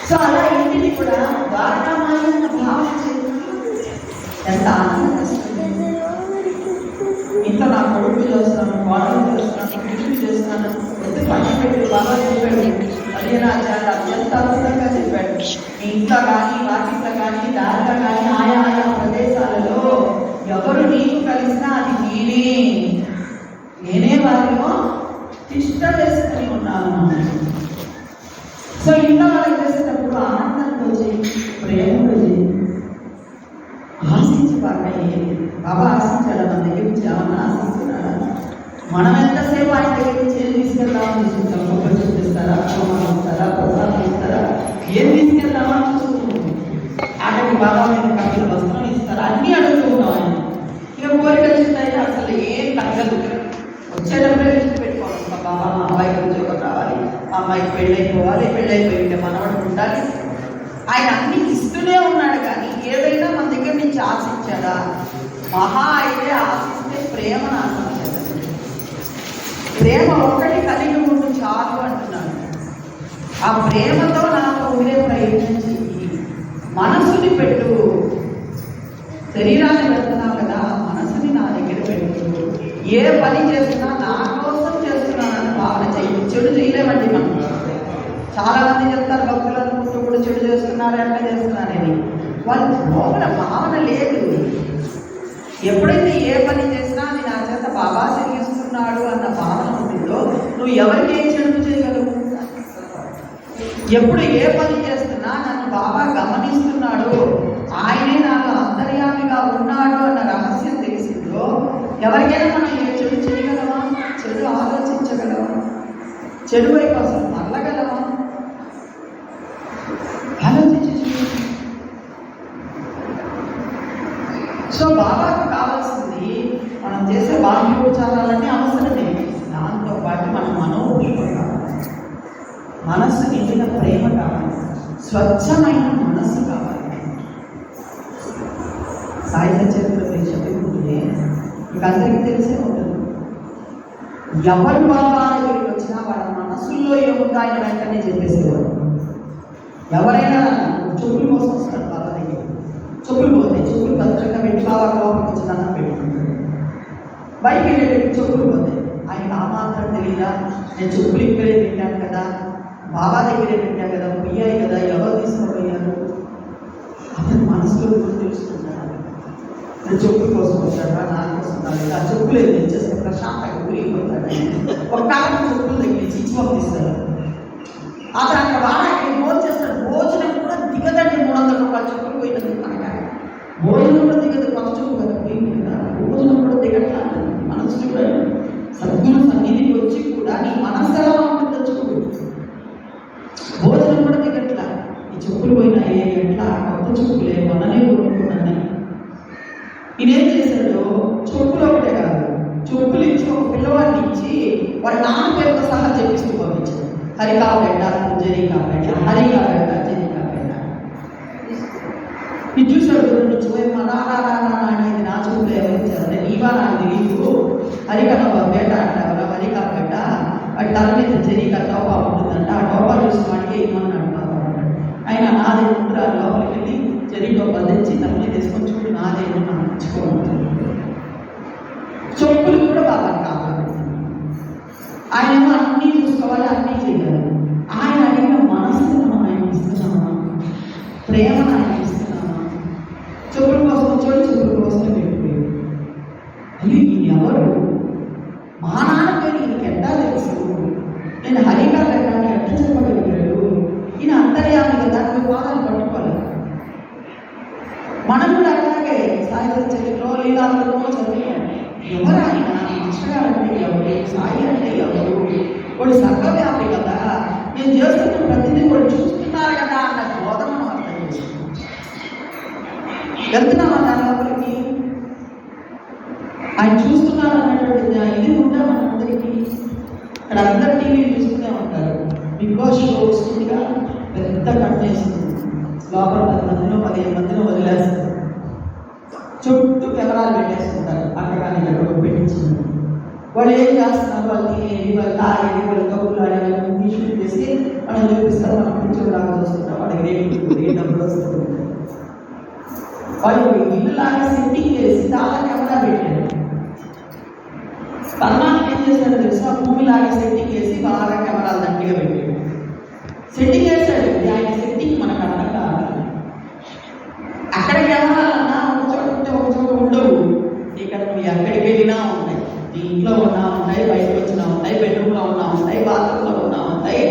సో అలా ఇంటిని కూడా ద్వారకామాయన్న భావన ఎంత ఆనందం వస్తుంది. ఇంట్లో నా కొడుకు చేస్తున్నాను, కోడలు చేస్తున్నాను, ఇంటికి చేస్తున్నాను, ఎందుకు పని పెట్టి బాగా చెప్పాడు. అదేనాచార్య అత్యంత అద్భుతంగా చెప్పాడు. మీ ఇంట్లో కానీ వాకిట్లో కానీ దారిలో కానీ ఆయా ప్రదేశాలలో ఎవరు నీకు కలిసినా అది నేనే వారిలో తిష్ట వేసుకొని ఉన్నాను. సో ఇంట్లో వాళ్ళకి చేసేటప్పుడు ఆనందంతో చేయి, ప్రేమతో చేయి, ఆశించి పాడాయి. బాబా ఆశించాడు మన దగ్గర నుంచి, ఏమన్నా ఆశిస్తున్నాడా? మనం ఎంతసేపు ఆయన దగ్గర నుంచి ఏం తీసుకెళ్దామని చూస్తాం. మొక్కలు చూపిస్తారా, పూమాలు ఇస్తారా, ప్రసాదం ఇస్తారా, ఏం తీసుకెళ్దామని చూస్తున్నాం. ఆటకి బాబా మీద కప్పులు వస్త్రం ఇస్తారా, తగ్గదు. వచ్చేటప్పుడే లిస్ట్ పెట్టుకోవాలి, బాబా మా అబ్బాయికి ఉద్యోగం రావాలి, మా అమ్మాయికి పెళ్ళైపోవాలి, పెళ్ళైపోయింటే మనవడు ఉండాలి. ఆయన అన్ని ఇస్తూనే ఉన్నాడు, కానీ ఏదైనా మన దగ్గర నుంచి ఆశించాడా? మహా అయితే ఆశిస్తే ప్రేమను ఆశించాడు. ప్రేమ ఒక్కటి కలిగి ఉంటూ చాలు అంటున్నాడు. ఆ ప్రేమతో నాతో ఉండే ప్రయత్నం చెయ్యి, మనసుని పెట్టు. శరీరాన్ని పెడుతున్నావు కదా, మనసుని నా దగ్గర పెట్టు. ఏ పని చేస్తున్నా నా కోసం చేస్తున్నానని భావన చెయ్యి. చెడు చేయలేమండి మనం. చాలా మంది చెప్తారు భక్తులు అనుకుంటూ కూడా చెడు చేస్తున్నారు, ఎట్లా చేస్తున్నారని. వాళ్ళ లోపల భావన లేదు. ఎప్పుడైతే ఏ పని చేసినా అది నా చేత బాబా చెల్లిస్తున్నాడు అన్న భావన ఉంటుందో నువ్వు ఎవరికి ఏం చెడు చేయగలవు? ఎప్పుడు ఏ పని చేస్తున్నా నన్ను బాబా గమనిస్తున్నాడు, ఆయనే నాకు అంతర్యామిగా ఉన్నాడు అన్న రహస్యం తెలిసిందో ఎవరికైనా మనం ఏ చెడు చేయగలమా? చెడు ఆలోచించగలమా? చెడు వైపు అసలు మరలగలమా? ఆలోచించి. సో బాబాకు కావాల్సింది మనం చేసే బాహ్యోపచారాలన్నీ అవసరమే, దాంతో పాటు మనం మనోపుష్పం కావాలి, మనస్సు నిండిన ప్రేమ కావాలి, స్వచ్ఛమైన మనస్సు కావాలి. సాయి చరిత్ర చెప్పుకుంటే మీకు అందరికీ తెలిసే ఉంటుంది. ఎవరు బాబా దగ్గరికి వచ్చినా వాళ్ళ మనసుల్లో ఏముందో ఆయన వెంటనే చెప్పేసేవాడు. ఎవరైనా చెప్పుల కోసం వస్తారు బాబా దగ్గర, చెప్పులు పోతాయి, చెప్పులు భద్రంగా పెట్టి బాబా లోపలికి వచ్చి దండం పెట్టుకుంటాడు. బయటికి వెళ్ళి చెప్పులు పోతాయి, ఆయనకు ఆ మాత్రం తెలియదా? నేను చెప్పులు ఇక్కడే పెట్టాను కదా, బాబా దగ్గరే పెట్టాను కదా, పోయాయి కదా, ఎవరు తీసుకుపోయారు? అతను మనసులో కూడా తెలుసుకుంటాడు. నేను చెప్పుల కోసం వచ్చాడా, నా కోసం రాలేదు, ఆ చెప్పులు ఏది తెచ్చేస్తే ప్రశాంతంగా ఊరిగిపోతాడు. ఒక కాలం చెప్పులు తగ్గించి ఇచ్చి పంపిస్తాడు. అతను అక్కడ వాడకి భోజనం చేస్తాడు. భోజనం కూడా దిగదండి. 300 రూపాయల చెప్పులు పోయినందుకు మనక భోజనం కూడా దిగదు. కొత్త చెప్పు కదా పోయింది కదా, భోజనం కూడా దిగట్లా. మనసు చూడండి, సద్గుణ సన్నిధికి వచ్చి కూడా నీ మనసు ఎలా ఉంటుందో చూడు. భోజనం కూడా దిగట్లా. ఈ చెప్పులు పోయినాయి ఎట్లా, కొత్త చెప్పులే మననే కొనుక్కున్నాను. ఈయనేం చేశాడు? చెప్పులు ఒకటే కాదు, చెప్పులు ఇచ్చి ఒక పిల్లవాడిని ఇచ్చి వాళ్ళ నాన్న పేరుతో సహా చెప్పిస్తూ పంపించాడు. హరికాపేట, జరీకాపేట, హరికాపేట, జరీకాపేట. ఇది చూసాడు నుంచి పోయి మా నాన్న అనేది నా చెప్పులు ఎవరిచ్చారు? నీవా నాకు తెలియదు. హరికపేట అంటారు, హరికాపేట. వాటి తల మీద జరీకా టోపా ఉంటుందంట. ఆ టోపా చూసిన వాడికి ఏమన్నాడు బాబా? ఆయన నాదే ముందు లోపలికి వెళ్ళి జరీ టోపా తెచ్చి తల మీద తీసుకొని చూడు, నాదేమో మనం ఇచ్చుకోవాలి. చెప్పులు కూడా బాగా కావాలి. ఆయనేమో అన్నీ చూసుకోవాలి, అన్నీ చేయాలి. ఆయన అడిగిన మనసును మనం ఆయన ఇస్తున్నామా? ప్రేమను ఆయన ఇస్తున్నామా? చెప్పుల కోసం వచ్చాడు, చెప్పుల కోసమే పెట్టిపోయాడు. అయ్యో ఈయన ఎవరు? మా నాన్న పేరు ఈయనకి ఎట్టా తెలుసు? నేను హరిగా పెట్టాలని ఎట్ట చెప్పగలిగాడు? ఈయన అంతర్యామి కదా, నువ్వు పాదాలు పట్టుకోవాలి. మనం కూడా అలాగే సాయి చరిత్రలో లీలాలలో చదివాం. ఎవరు ఆయన? మాస్టర్ అంటే ఎవరు? సాయి అంటే ఎవరు? వాడు సర్వవ్యాపి కదా, నేను చేస్తున్న ప్రతిదీ వాడు చూస్తున్నారు కదా అన్న బోధన మనం అర్థం చేసుకుంటాం. వెళ్తున్నామా దాని లోపలికి? ఆయన చూస్తున్నారు అన్నటువంటి ఇది ఉందా మనందరికీ? ఇక్కడ అందరు టీవీలు చూస్తూనే ఉంటారు. బిగ్ బాస్ షో వస్తుందిగా, పెద్ద కట్ చేస్తుంది. లోపల 10 మందిలో 15 మందిలో వదిలేస్తారు. చుట్టూ కెమెరాలు పెట్టేస్తుంటారు. అక్కడ కానీ ఎక్కడ పెట్టించింది. వాళ్ళు ఏం చేస్తున్నారు? వాళ్ళు తినేది, వాళ్ళు తాగేది, వాళ్ళు కబుర్లు ఆడేది, షూట్ చేసి మనం చూపిస్తారు. మనం కూర్చోలాగా చూస్తుంటాం. వాళ్ళకి రేపు డబ్బులు వస్తుంది. వాళ్ళు ఇల్లు లాగా సెట్టింగ్ చేసి చాలా కెమెరా పెట్టారు. పరమాత్మ ఏం చేశాడో తెలుసా? భూమి లాగా సెట్టింగ్ చేసి బాగా కెమెరాలు దండిగా పెట్టాడు. సెట్టింగ్ చేశాడు. ఆయన సెట్టింగ్ మనకు అర్థం కావాలి. అక్కడ కెమెరాలన్నా ఒక చోట ఉంటే ఒక చోట ఉండవు. ఇక్కడ నువ్వు ఎక్కడికి వెళ్ళినా ఉంటాయి. నీ ఇంట్లో ఉన్నా ఉంటాయి, బయటకు వచ్చినా ఉంటాయి, బెడ్రూమ్లో ఉన్నా ఉంటాయి, బాత్రూంలో ఉన్నా ఉంటాయి.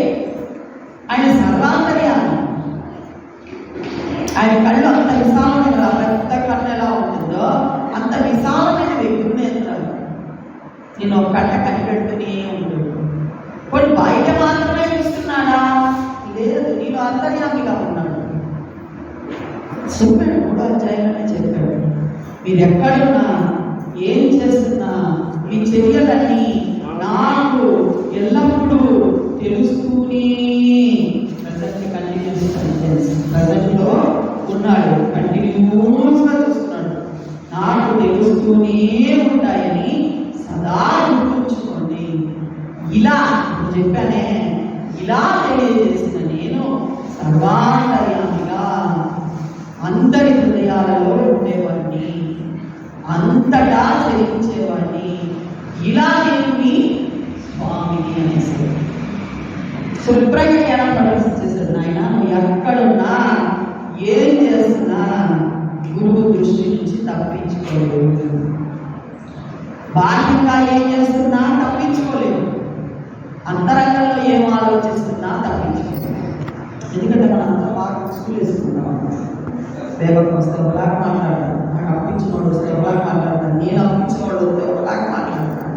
ఆయన సర్వాంతర్యామి. ఆయన కళ్ళు అంత విశాలమైన, పెద్ద కన్ను ఎలా ఉంటుందో అంత విశాలమైన వ్యక్తులు నేర్చుకున్నాడు. నేను ఒక కట్ట కనిపెడుతూనే ఉంటుంది. కొన్ని బయట మాత్రమే చూస్తున్నాడా? లేదు, నేను అంతర్యామిగా ఉన్నాడు. చెప్పాడు, 3వ అధ్యాయంలోనే చెప్పాడు. మీరు ఎక్కడున్నా, ఏం చేస్తున్నా, మీ చర్యలన్నీ నాకు ఎల్లప్పుడూ తెలుస్తూనే ప్రజెంట్లో ఉన్నాడు, కంటిన్యూస్గా చూస్తున్నాడు. నాకు తెలుస్తూనే ఉంటాయని సదా గుర్తుంచుకోండి. ఇలా చెప్పానే, ఇలా తెలియజేసిన నేను సర్వాంతర్యామిగా అందరి హృదయాలలో ఉండేవాడిని, అంతటా చరించేవాడిని. ఇలా నేను మీ స్వామిని అనేసి శుభ్రంగా ఎలా ప్రదర్శించేశాడు. నాయన నువ్వు ఎక్కడున్నా ఏం చేస్తున్నా గురువు దృష్టి నుంచి తప్పించుకోలేదు. బాహ్యంగా ఏం చేస్తున్నా తప్పించుకోలేదు, అంతరంగంలో ఏం ఆలోచిస్తున్నా తప్పించుకోలేదు. ఎందుకంటే మనం అంతా బాగా స్కూల్ వేసుకుంటాం. పేపర్కి వస్తే ఒకలాగా మాట్లాడతాను, నాకు అప్పించినోడు వస్తే ఒకలాగా మాట్లాడతాను, నేను అప్పించినోడు వస్తే ఒకలాగా మాట్లాడతాను,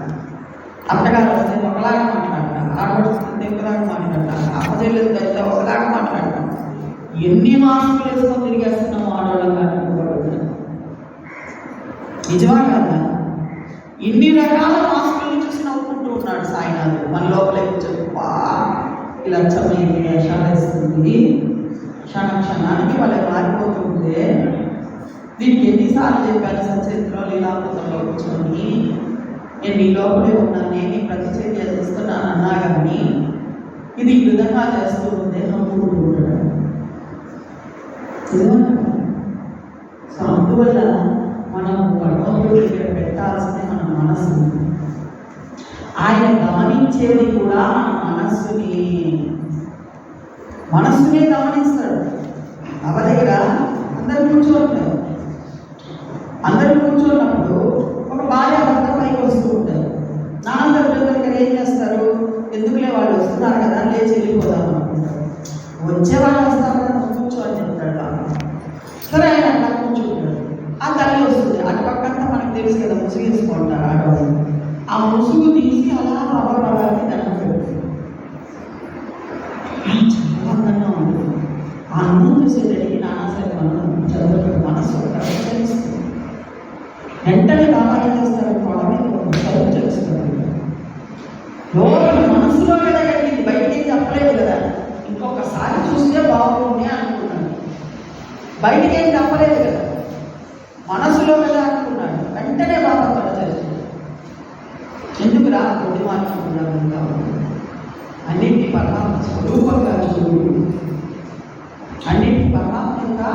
అత్తగారు వస్తే ఒకలాగా మాట్లాడతాను, ఆడవాడు వస్తే ఒకలాగా మాట్లాడతాను, అప్పచెల్లెలతో అయితే ఒకలాగా మాట్లాడతాను. ఎన్ని మాస్కులు వేసుకొని తిరిగేస్తున్నాము ఆడవాళ్ళం కానీ. నిజమా కదా? ఇన్ని రకాల మాస్కులను చూసి నవ్వుకుంటూ ఉన్నాడు సాయినాథుడు. మన లోపలే చెప్పా ఇలా చమైంది వేస్తుంది, క్షణానికి వాళ్ళకి మారిపోతుంటే దీనికి ఎన్నిసార్లు చెప్పాను సచరిత్రలో లీలామృతంలో కూర్చొని, నేను నీ లోపలే ఉన్నాను, నేను ప్రతి చర్య చేస్తున్నాను అన్నా కానీ ఇది ఈ విధంగా చేస్తూ ఉంటే నవ్వుకుంటూ ఉంటాడు. సో అందువల్ల మనం భగవంతుడి దగ్గర పెట్టాల్సిందే మన మనస్సు. ఆయన గమనించేది కూడా మన మనస్సునే గమనిస్తాడు. అవ దగ్గర అందరూ కూర్చోంటారు. అందరూ కూర్చున్నప్పుడు ఒక భార్య భర్త పైకి వస్తూ ఉంటారు. నాన్నగారు దగ్గర ఏం చేస్తారు? ఎందుకులే వాళ్ళు వస్తున్నారు కదా లేచి వెళ్ళిపోదాం అనుకుంటారు. వచ్చేవాళ్ళు వస్తారు కదా కూర్చో అని చెప్తాడు. సరే ఆయన అట్లా కూర్చుంటాడు. ఆ తల్లి వస్తుంది, అటు పక్కంతా మనకు తెలుసు కదా ముసుగు వేసుకుంటారు ఆడవాళ్ళు. ఆ ముసుగు తీసి అలా అవ్వడానికి దండం పెడుతుంది. చాలా అందంగా ఉంటుంది. ఆ అన్నం చూసేటడికి నానాసరి చదువు మనసు చలిస్తుంది. వెంటనే బాగా ఏం చేస్తారు? పొడ మీద చదువు చలుస్తుంది. లోపల మనసులో కదా కలిగింది, బయటికి చెప్పలేదు కదా. ఇంకొకసారి చూస్తే బాగుంది అనుకున్నాను, బయటికి ఏం చెప్పలేదు కదా, మనసులో కదా అనుకున్నాడు. వెంటనే బాగా పొడ చలుస్తుంది. ఎందుకు రా కొద్ది మార్చుకున్నాడు? అన్నింటి పరమాత్మ స్వరూపంగా చూడు, అన్నింటి పరమాత్మంగా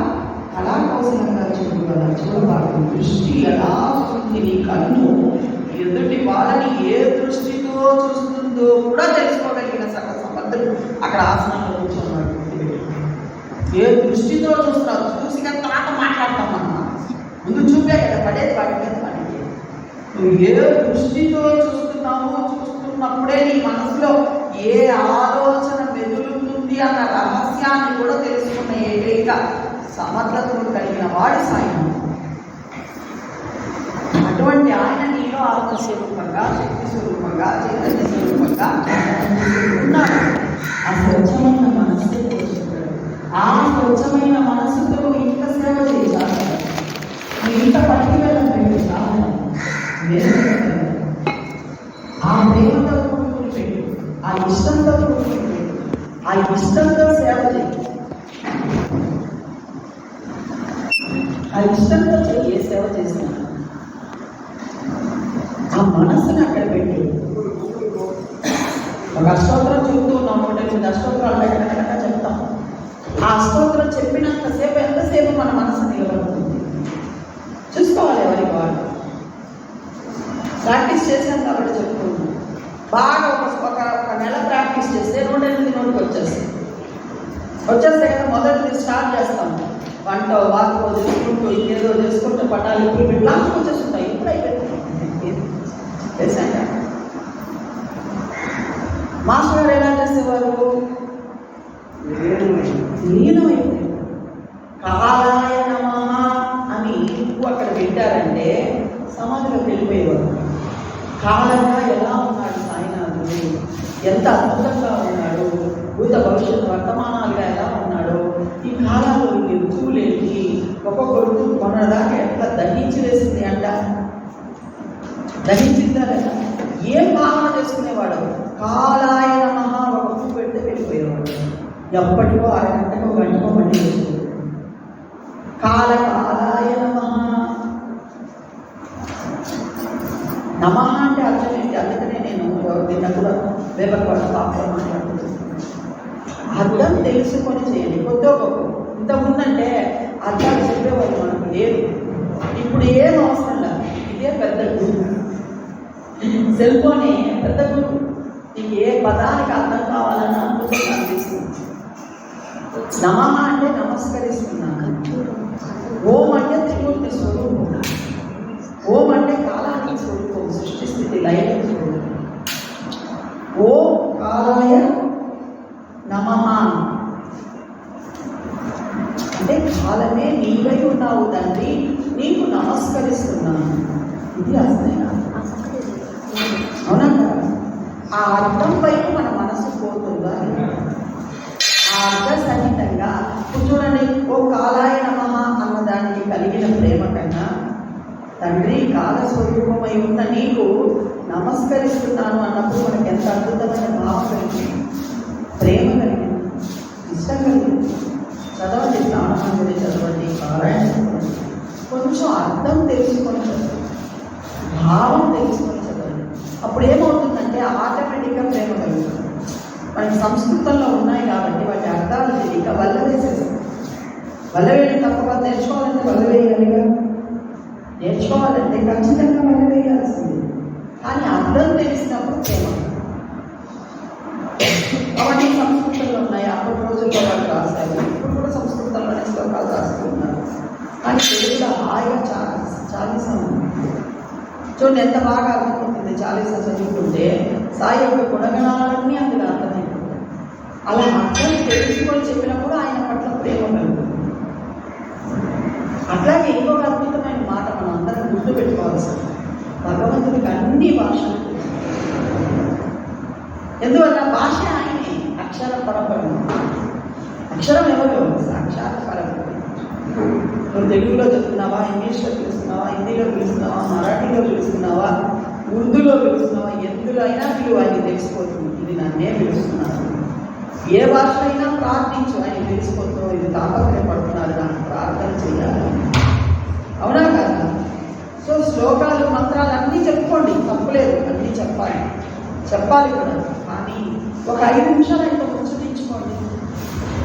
కళాకౌశలంగా చూడు కదా. చూడబాకు దృష్టి ఎలా వస్తుంది? నీ కన్ను ఎదుటి వాళ్ళని ఏ దృష్టితో చూస్తుందో కూడా తెలుసుకోగలిగిన సకల సమర్థుడు అక్కడ ఆసనంలో కూర్చున్నాడు. ఏ దృష్టితో చూస్తున్నావు? చూసిగా తర్వాత మాట్లాడతాం అన్న, ముందు చూపే కదా పడేది వాడి మీద పడేది. నువ్వు ఏ దృష్టితో చూస్తున్నావో చూస్తున్నప్పుడే నీ మనసులో ఏ ఆలోచన మెదులుతుంది అన్న రహస్యాన్ని కూడా తెలుసుకున్న ఏకైక సమర్థతను కలిగిన వాడి సాయం. అటువంటి ఆయన నీలో ఆత్మస్వరూపంగా, శక్తి స్వరూపంగా, చైతన్య స్వరూపంగా ఉన్నాడు. ఆ స్వచ్ఛమైన మనస్సు పోషిస్తాడు. ఆ స్వచ్ఛమైన మనస్సుతో ఇంత సేవ చేయాలి. ఇంత పట్టి వెళ్ళండి సాధన. ఆ ప్రేమతో కూడుకుని పెట్టు, ఆ ఇష్టంతో కూడుకుని పెట్టు, ఆ ఇష్టంతో సేవ చేయి. ఆ ఇష్టంతో ఏ సేవ చేస్తున్నా ఆ మనస్సుని అక్కడ పెట్టి ఒక అష్టోత్తరం చెబుతూ ఉన్నాం. 108 అష్టోత్తరాలు పెట్టినట్టుగా చెప్తాం. ఆ అష్టోత్తరం చెప్పినంతసేపు ఎంతసేపు మన మనసు నిలబడుతుంది చూసుకోవాలి. ఎవరికి వాళ్ళు ప్రాక్టీస్ చేశాను కాబట్టి చెప్తున్నాను. బాగా ఒక నెల ప్రాక్టీస్ చేస్తే 108 నోటికి వచ్చేస్తే కదా మొదటిది స్టార్ట్ చేస్తాం. వంట వాకు చేసుకుంటూ ఇంకేదో చేసుకుంటూ పట్టాలు ఇప్పుడు లాస్ట్ వచ్చేస్తుంటాయి. ఇప్పుడు అయిపోయింది చేశాక మాస్టర్ గారు ఎలా చేసేవారు? లీనమైపోయింది. కాలాయ నమః అని అక్కడ పెట్టారంటే సమాధిలోకి వెళ్ళిపోయేవారు. కాలంగా ఎలా ఉన్నాడు సాయినాథుడు, ఎంత అద్భుతంగా ఉన్నాడు, భూత భవిష్యత్తు వర్తమానాలుగా ఎలా ఉన్నాడు, ఈ కాలాల్లో ఇన్ని రుజువులేంటి, ఒక్కొక్క రుజువు కొనదాకా ఎట్లా దహించి వేసింది అంట. దహించిందా లేదా? ఏం భావన చేసుకునేవాడు? కాలాయ నమః ఒక పువ్వు పెడితే వెళ్ళిపోయేవాడు. ఎప్పటికో అరగంటకో గంటకో మళ్ళీ వచ్చేది. కాలాయ నమః. నమః అంటే అర్థం ఏంటి? అందుకనే నేను నిన్న కూడా వేపకొండ పాపలో మాట్లాడుతున్నాను. అర్థం తెలుసుకొని చేయండి. కొద్దో గొప్ప ఇంతకుముందంటే అర్థాలు చెప్పేవాళ్ళు మనకు లేదు. ఇప్పుడు ఏం అవసరం లేదు. ఇదే పెద్ద గురువు. సెల్ ఫోనే పెద్ద గురువు. నీకు ఏ పదానికి అర్థం కావాలని అద్భుతంగా అనిపిస్తుంది. నమః అంటే నమస్కరిస్తున్నాను. ఓం అంటే త్రిమూర్తి స్వరూపం. ఓం అంటే కాలానికి స్వరూపం, సృష్టి స్థితి లయానికి స్వరూపం. ఓం కాలాయ నమః అంటే కాలమే నీవై ఉన్నావు తండ్రి, నీకు నమస్కరిస్తున్నాను. ఇది అసలైన అవునా కదా? ఆ అర్థం వైపు మన మనసు పోతుందా? ఆ అర్థ సహితంగా చూడండి. ఓ కాలాయ నమః అన్నదానికి కలిగిన ప్రేమ కన్నా తండ్రి కాలస్వరూపమై ఉన్న నీకు నమస్కరిస్తున్నాను అన్నప్పుడు మనకి ఎంత అద్భుతమైన భావం కలిగింది, ప్రేమ కలిగింది, ఇష్టం కలిగింది. చదవండి, జ్ఞానమంజరి చదవండి, పారాయణ చదవండి. కొంచెం అర్థం తెలుసుకొని చదవండి, భావం తెలుసుకొని చదవండి. అప్పుడు ఏమవుతుందంటే ఆటోమేటిక్గా ప్రేమ కలుగుతుంది. మనకి సంస్కృతంలో ఉన్నాయి కాబట్టి వాటి అర్థాలు తెలియక వల్ల వేసేస్తాం. వల్ల వేయడం తప్ప నేర్చుకోవాలంటే వల్ల వేయాలిగా. నేర్చుకోవాలంటే ఖచ్చితంగా వల్ల వేయాల్సింది. కానీ అర్థం తెలిసినప్పుడు ప్రేమ. అవన్నీ సంస్కృతంలో ఉన్నాయి. అప్పటి రోజుల్లో వాళ్ళు రాస్తారు. ఇప్పుడు కూడా సంస్కృతంలోనే శ్లోకాలు రాస్తున్నారు. కానీ తెలుగులో హాయిగా చాలీసా చూడండి ఎంత బాగా అర్థమవుతుంది. చాలీసా చదువుకుంటే సాయి యొక్క గుణగణాలన్నీ అందులో అర్థమైపోతాయి. అలా అర్థం తెలుసుకొని చెప్పినప్పుడు ఆయన పట్ల ప్రేమ కలుగుతుంది. అట్లాగే ఇంకొక అద్భుతమైన మాట మనం అందరం గుర్తుపెట్టుకోవాల్సింది, భగవంతుడికి అన్ని భాషలు. ఎందువల్ల భాష ఆయనే, అక్షర పరబ్రహ్మ. అక్షరం ఎవరు? సాక్షాత్ పరబ్రహ్మ. నువ్వు తెలుగులో చెప్తున్నావా, ఇంగ్లీష్లో పిలుస్తున్నావా, హిందీలో పిలుస్తున్నావా, మరాఠీలో పిలుస్తున్నావా, ఉర్దూలో పిలుస్తున్నావా, ఎందులో అయినా పిలువు, ఆయన తెలిసిపోతుంది. ఇది నన్నే పిలుస్తున్నాను. ఏ భాష అయినా ప్రార్థించు, ఆయన తెలిసిపోతూ ఇది తాపత్రయపడుతున్నారు, నాకు ప్రార్థన చేయాలి. అవునా కదా? సో శ్లోకాలు మంత్రాలు అన్నీ చెప్పుకోండి, తప్పులేదు, అన్నీ చెప్పాలి కూడా. కానీ ఒక 5 నిమిషాలు అయితే ముచ్చటించుకోండి.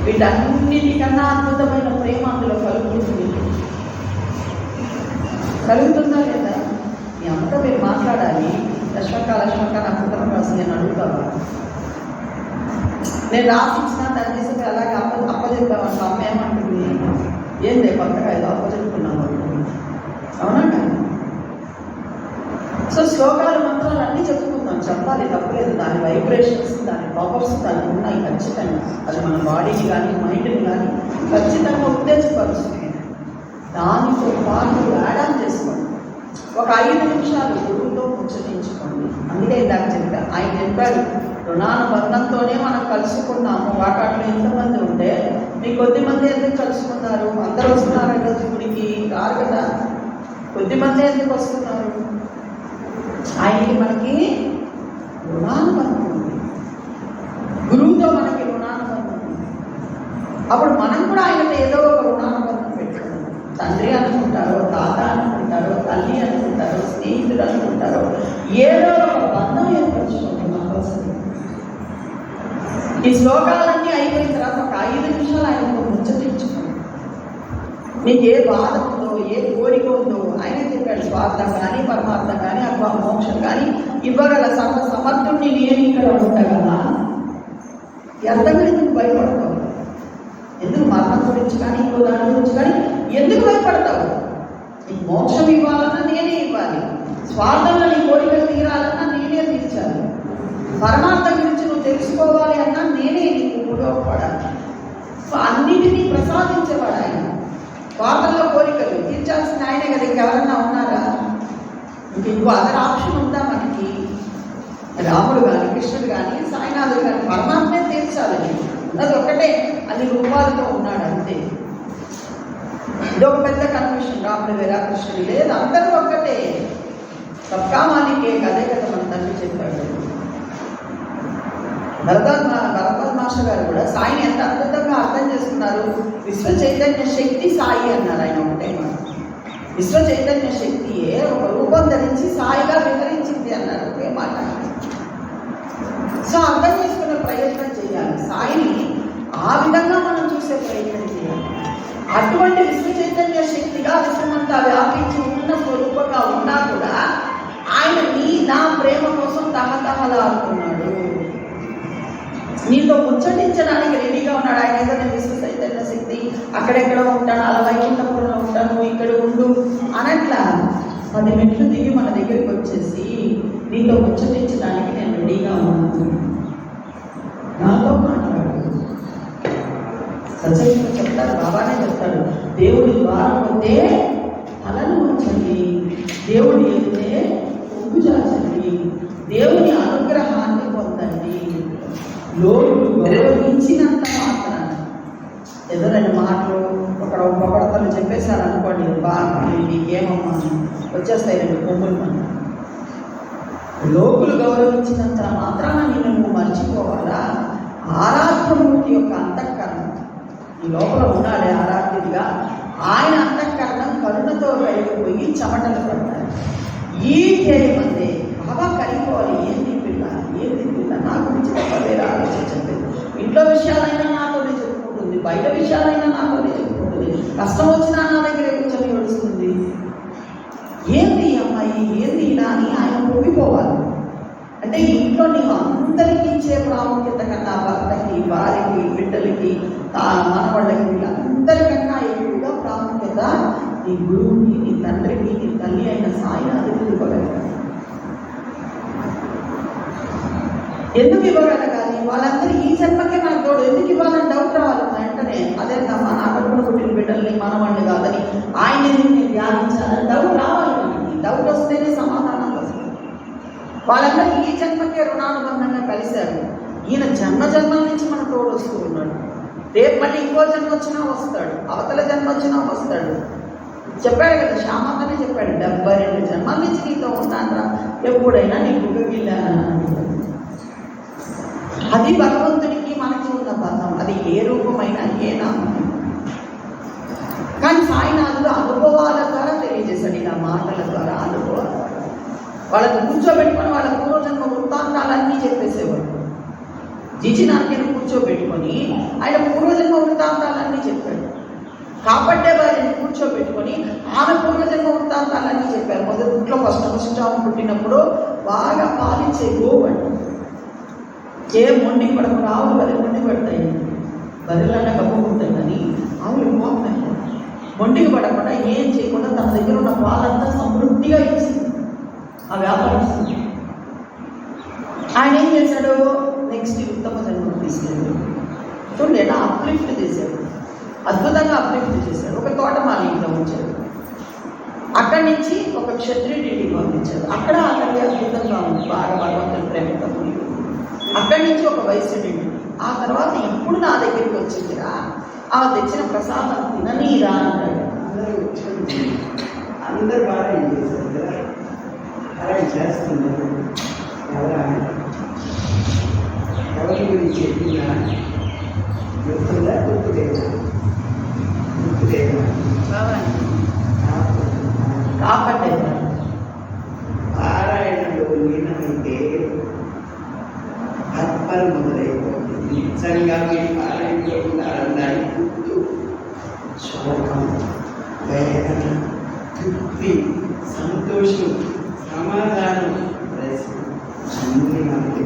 వీటన్నిటికన్నా అద్భుతమైన ప్రేమ అందులో కలుగుతుందా లేదా? మీ అమ్మతో మీరు మాట్లాడాలి. లక్ష్మక్క నాకు ఉత్తరం రాసి నేను అడుగుతావా? నేను రాసిచ్చిన దాన్ని తీసుకుని అలాగే అప్పచెప్పామంటే అమ్మ ఏమంటుంది? ఏందే కొత్తగా ఏదో అప్పచెప్పుకున్నాను. అవునా కదా? సో శ్లోకాలు మంత్రాలు అన్నీ చెప్పుకుందాం, చెప్పాలి, తప్పలేదు. దాని వైబ్రేషన్స్, దాని పవర్స్ దానికి ఉన్నాయి ఖచ్చితంగా. అది మన బాడీని కానీ మైండ్ని కానీ ఖచ్చితంగా ఉత్తేజపరుస్తుంది. దానితో పాటు యాడ్ ఆన్ చేసుకోండి. ఒక 5 నిమిషాలు గురువుతో ముచ్చటించుకోండి. అందుకే ఇందాక చెప్పారు, ఆయన చెప్పారు రుణానుబంధంతోనే మనం కలుసుకున్నాము. వాటిలో ఎంతమంది ఉంటే మీ కొద్దిమంది ఎందుకు కలుసుకున్నారు? అందరూ వస్తున్నారు ఈరోజు గుడికి రారు కదా. కొద్దిమంది ఎందుకు వస్తున్నారు? ఆయనకి మనకి రుణానుబంధం ఉంది, గురువుతో మనకి రుణానుబంధం ఉంది. అప్పుడు మనం కూడా ఆయనతో ఏదో ఒక రుణానుబంధం పెట్టుకున్నాం. తండ్రి అనుకుంటారో, తాత అనుకుంటారో, తల్లి అనుకుంటారో, స్నేహితుడు అనుకుంటారో, ఏదో ఒక బంధం ఏర్పరచుకుంటున్నాం కోసం. ఈ శ్లోకాలన్నీ అయిపోయిన తర్వాత ఒక 5 నిమిషాలు ఆయనతో ముచ్చటించుకోండి. మీకు ఏ బాధ ఉందో, ఏ కోరిక ఉందో ఆయన చెప్పాడు. స్వార్థం కానీ, పరమార్థం కానీ, అథవా మోక్షం కానీ ఇవ్వగల సమర్థుడిని నేను ఇక్కడ ఉండగల. ఎంతగా ఎందుకు భయపడతావు? ఎందుకు మరణం గురించి కానీ, ఇంకో దాని గురించి కానీ ఎందుకు భయపడతావు? నీకు మోక్షం ఇవ్వాలన్నా నేనే ఇవ్వాలి, స్వార్థంలో నీ కోరికలు తీరాలన్నా నేనే తీర్చాలి, పరమార్థం గురించి నువ్వు తెలుసుకోవాలి అన్నా నేనే నీకు ఉపయోగపడాలి. సో అన్నిటినీ ప్రసాదించేవాడు ఆయన. స్వార్థంలో కోరికలు తీర్చాల్సిన ఆయనే కదా, ఇంకెవరన్నా ఉన్నారా? ఇంకో అదర్ ఆప్షన్ ఉందా మనకి? రాముడు కానీ, కృష్ణుడు కానీ, సాయినాథుడు కానీ పరమాత్మే తీర్చాలని ఉన్నది ఒకటే, అన్ని రూపాలతో ఉన్నాడు అంతే. ఇదొక పెద్ద కన్ఫ్యూషన్. రాముడు వేరా, కృష్ణుడు లేదు, అందరూ ఒక్కటే. సబ్కా మాలికే అదే కదా మన తండ్రి చెప్పాడు. భరద్వాజ్ మాస్టర్ గారు కూడా సాయిని ఎంత అద్భుతంగా అర్థం చేసుకున్నారు. విశ్వ చైతన్య శక్తి సాయి అన్నారు ఆయన ఒకటే మాట. విశ్వ చైతన్య శక్తియే ఒక రూపం ధరించి సాయిగా వివరించింది అన్నారు ఒకే మాట. సో అర్థం చేసుకునే ప్రయత్నం చేయాలి. సాయిని ఆ విధంగా మనం చూసే ప్రయత్నం చేయాలి. అటువంటి విశ్వ చైతన్య శక్తిగా విశ్వమంతా వ్యాపించి ఉన్న స్వరూపంగా ఉన్నా కూడా ఆయన నా ప్రేమ కోసం తహతహలాడుతున్నాడు. నీతో ముచ్చటించడానికి రెడీగా ఉన్నాడు. ఆయన ఏదో నేను విశ్వ చైతన్య శక్తి అక్కడెక్కడ ఉంటాను, అలా వైకుంఠపురంలో ఉంటాను, ఇక్కడ ఉండు అనట్లా 10 మెట్లు దిగి మన దగ్గరికి వచ్చేసి నీతో ముచ్చటించడానికి నేను రెడీగా ఉన్నాను, నాతో మాట్లాడు. సత్యంగా చెప్తాడు, బాబానే చెప్తాడు, దేవుడి ద్వారా పోతే తలను ఉంచండి, దేవుడి వెళ్తే ఒగ్గు చాచండి, దేవుని అనుగ్రహాన్ని పొందండి. లోకులు గౌరవించినంత మాత్రాన ఏదో 2 మాటలు ఒకడతను చెప్పేశారు అనుకోండి, బాగా నీకేమమ్మా వచ్చేస్తాయి 2 కొమ్ములు. మనం లోకులు గౌరవించినంత మాత్రాన నువ్వు మర్చిపోవాలా? ఆరాధ్యమూర్తి యొక్క అంతఃకరణం ఈ లోపల ఉన్నాడే ఆరాధ్యుడిగా, ఆయన అంతఃకరణం కరుణతో కలిగిపోయి చెమటలు పడతాయి. ఈ ధ్యేయమందే బాగా కలిగిపోవాలి. ఏంది పిల్ల నా గురించి తప్పలేరా ఆలోచించండి. ఇంట్లో విషయాలైనా నాతోనే చెప్పుకుంటుంది, బయట విషయాలైనా నాతోనే చెప్పుకుంటుంది, కష్టం వచ్చినా నా దగ్గరే కూర్చొని ఏడుస్తుంది. ఏంది అమ్మాయి ఏంది ఇలా అని ఆయన పొంగిపోవాలి. అంటే ఇంట్లో నీవు అందరికీ ఇచ్చే ప్రాముఖ్యత కన్నా భర్తకి, భార్యకి, బిడ్డలకి, మనవాళ్ళకి, వీళ్ళందరికన్నా ఎక్కువగా ప్రాముఖ్యత నీ గురువుకి, నీ తండ్రికి, నీ తల్లి అయిన సాయినాథుడికి ఇవ్వగలగాలి. ఎందుకు ఇవ్వగలగాలి? వాళ్ళందరూ ఈ జన్మకే మనకు తోడు. ఎందుకు ఇవ్వాలని డౌట్ రావాలి వెంటనే. అదే నా కడుపులో పుట్టిన బిడ్డల్ని మనవాడిని కాదని ఆయన ఎందుకు నేను ధ్యానించాలని డౌట్ రావాలి. మనకి డౌట్ వస్తేనే సమాధానం వస్తుంది. వాళ్ళందరూ ఈ జన్మకే రుణానుబంధంగా కలిశారు. ఈయన జన్మల నుంచి మన తోడు వస్తూ ఉన్నాడు. రేపు మళ్ళీ ఇంకో జన్మ వచ్చినా వస్తాడు, అవతల జన్మ వచ్చినా వస్తాడు. చెప్పాడు కదా, శ్యామతనే చెప్పాడు, 72 జన్మల నుంచి నీతో ఉన్నాను, ఎప్పుడైనా నీ గుడికి అది భగవంతుడికి మనకి ఉన్న బంధం. అది ఏ రూపమైనా ఏ నామం. కానీ సాయినాథుడు అనుభవాల ద్వారా తెలియజేశాడు. ఇలా మాటల ద్వారా అనుభవాల ద్వారా వాళ్ళని కూర్చోబెట్టుకొని వాళ్ళ పూర్వజన్మ వృత్తాంతాలన్నీ చెప్పేసేవాడు. జిజినాథ్యను కూర్చోబెట్టుకొని ఆయన పూర్వజన్మ వృత్తాంతాలన్నీ చెప్పాడు. కాబట్టే వారిని కూర్చోబెట్టుకొని ఆమె పూర్వజన్మ వృత్తాంతాలన్నీ చెప్పారు. మొదట్లో ఫస్ట్ ఆమె పుట్టినప్పుడు బాగా పాలించే గోవండి. మొండికి పడకుండా ఆవులు మొండి పడతాయి, బదులన్నా కప్పుకుంటాయి. కానీ ఆవులు పోతాయి. మొండికి పడకుండా ఏం చేయకుండా తన దగ్గర ఉన్న పాలంతా సమృద్ధిగా ఇచ్చింది ఆ వ్యాపారస్తుంది. ఆయన ఏం చేశాడు? నెక్స్ట్ ఉత్తమ జన్మకు తీసుకెళ్ళాడు. చూడండి ఎలా అప్లిఫ్ట్ చేశాడు, అద్భుతంగా అప్లిఫ్ట్ చేశాడు. ఒక తోటమాలి ఇంట్లో ఉంచాడు. అక్కడి నుంచి ఒక క్షత్రియుడిని పంపించాడు. అక్కడ అక్కడికి అద్భుతంగా ఉంది, బాగా భగవంతుని ప్రేమతో. అక్కడి నుంచి ఒక వైశ్యుడి. ఆ తర్వాత ఎప్పుడు నా దగ్గరికి వచ్చిందిరా, ఆమె తెచ్చిన ప్రసాదం తిననీరా అంటాడు. అందరు బాగా ఏం చేశారు కదా, అలా చేస్తున్నారు. ఎవరి గురించి చెప్పినా గుర్తుందా? గుర్తులేదా? కాబట్టి పారాయణలో లీనమైతే ఆత్మలు మొదలైపోతుంది. నిజంగా మీరు పారాయణలో ఉన్నారన్నాడు. గుర్తు, శోకం, వేదన, తృప్తి, సంతోషం, సమాధానం, అన్నీ మనకి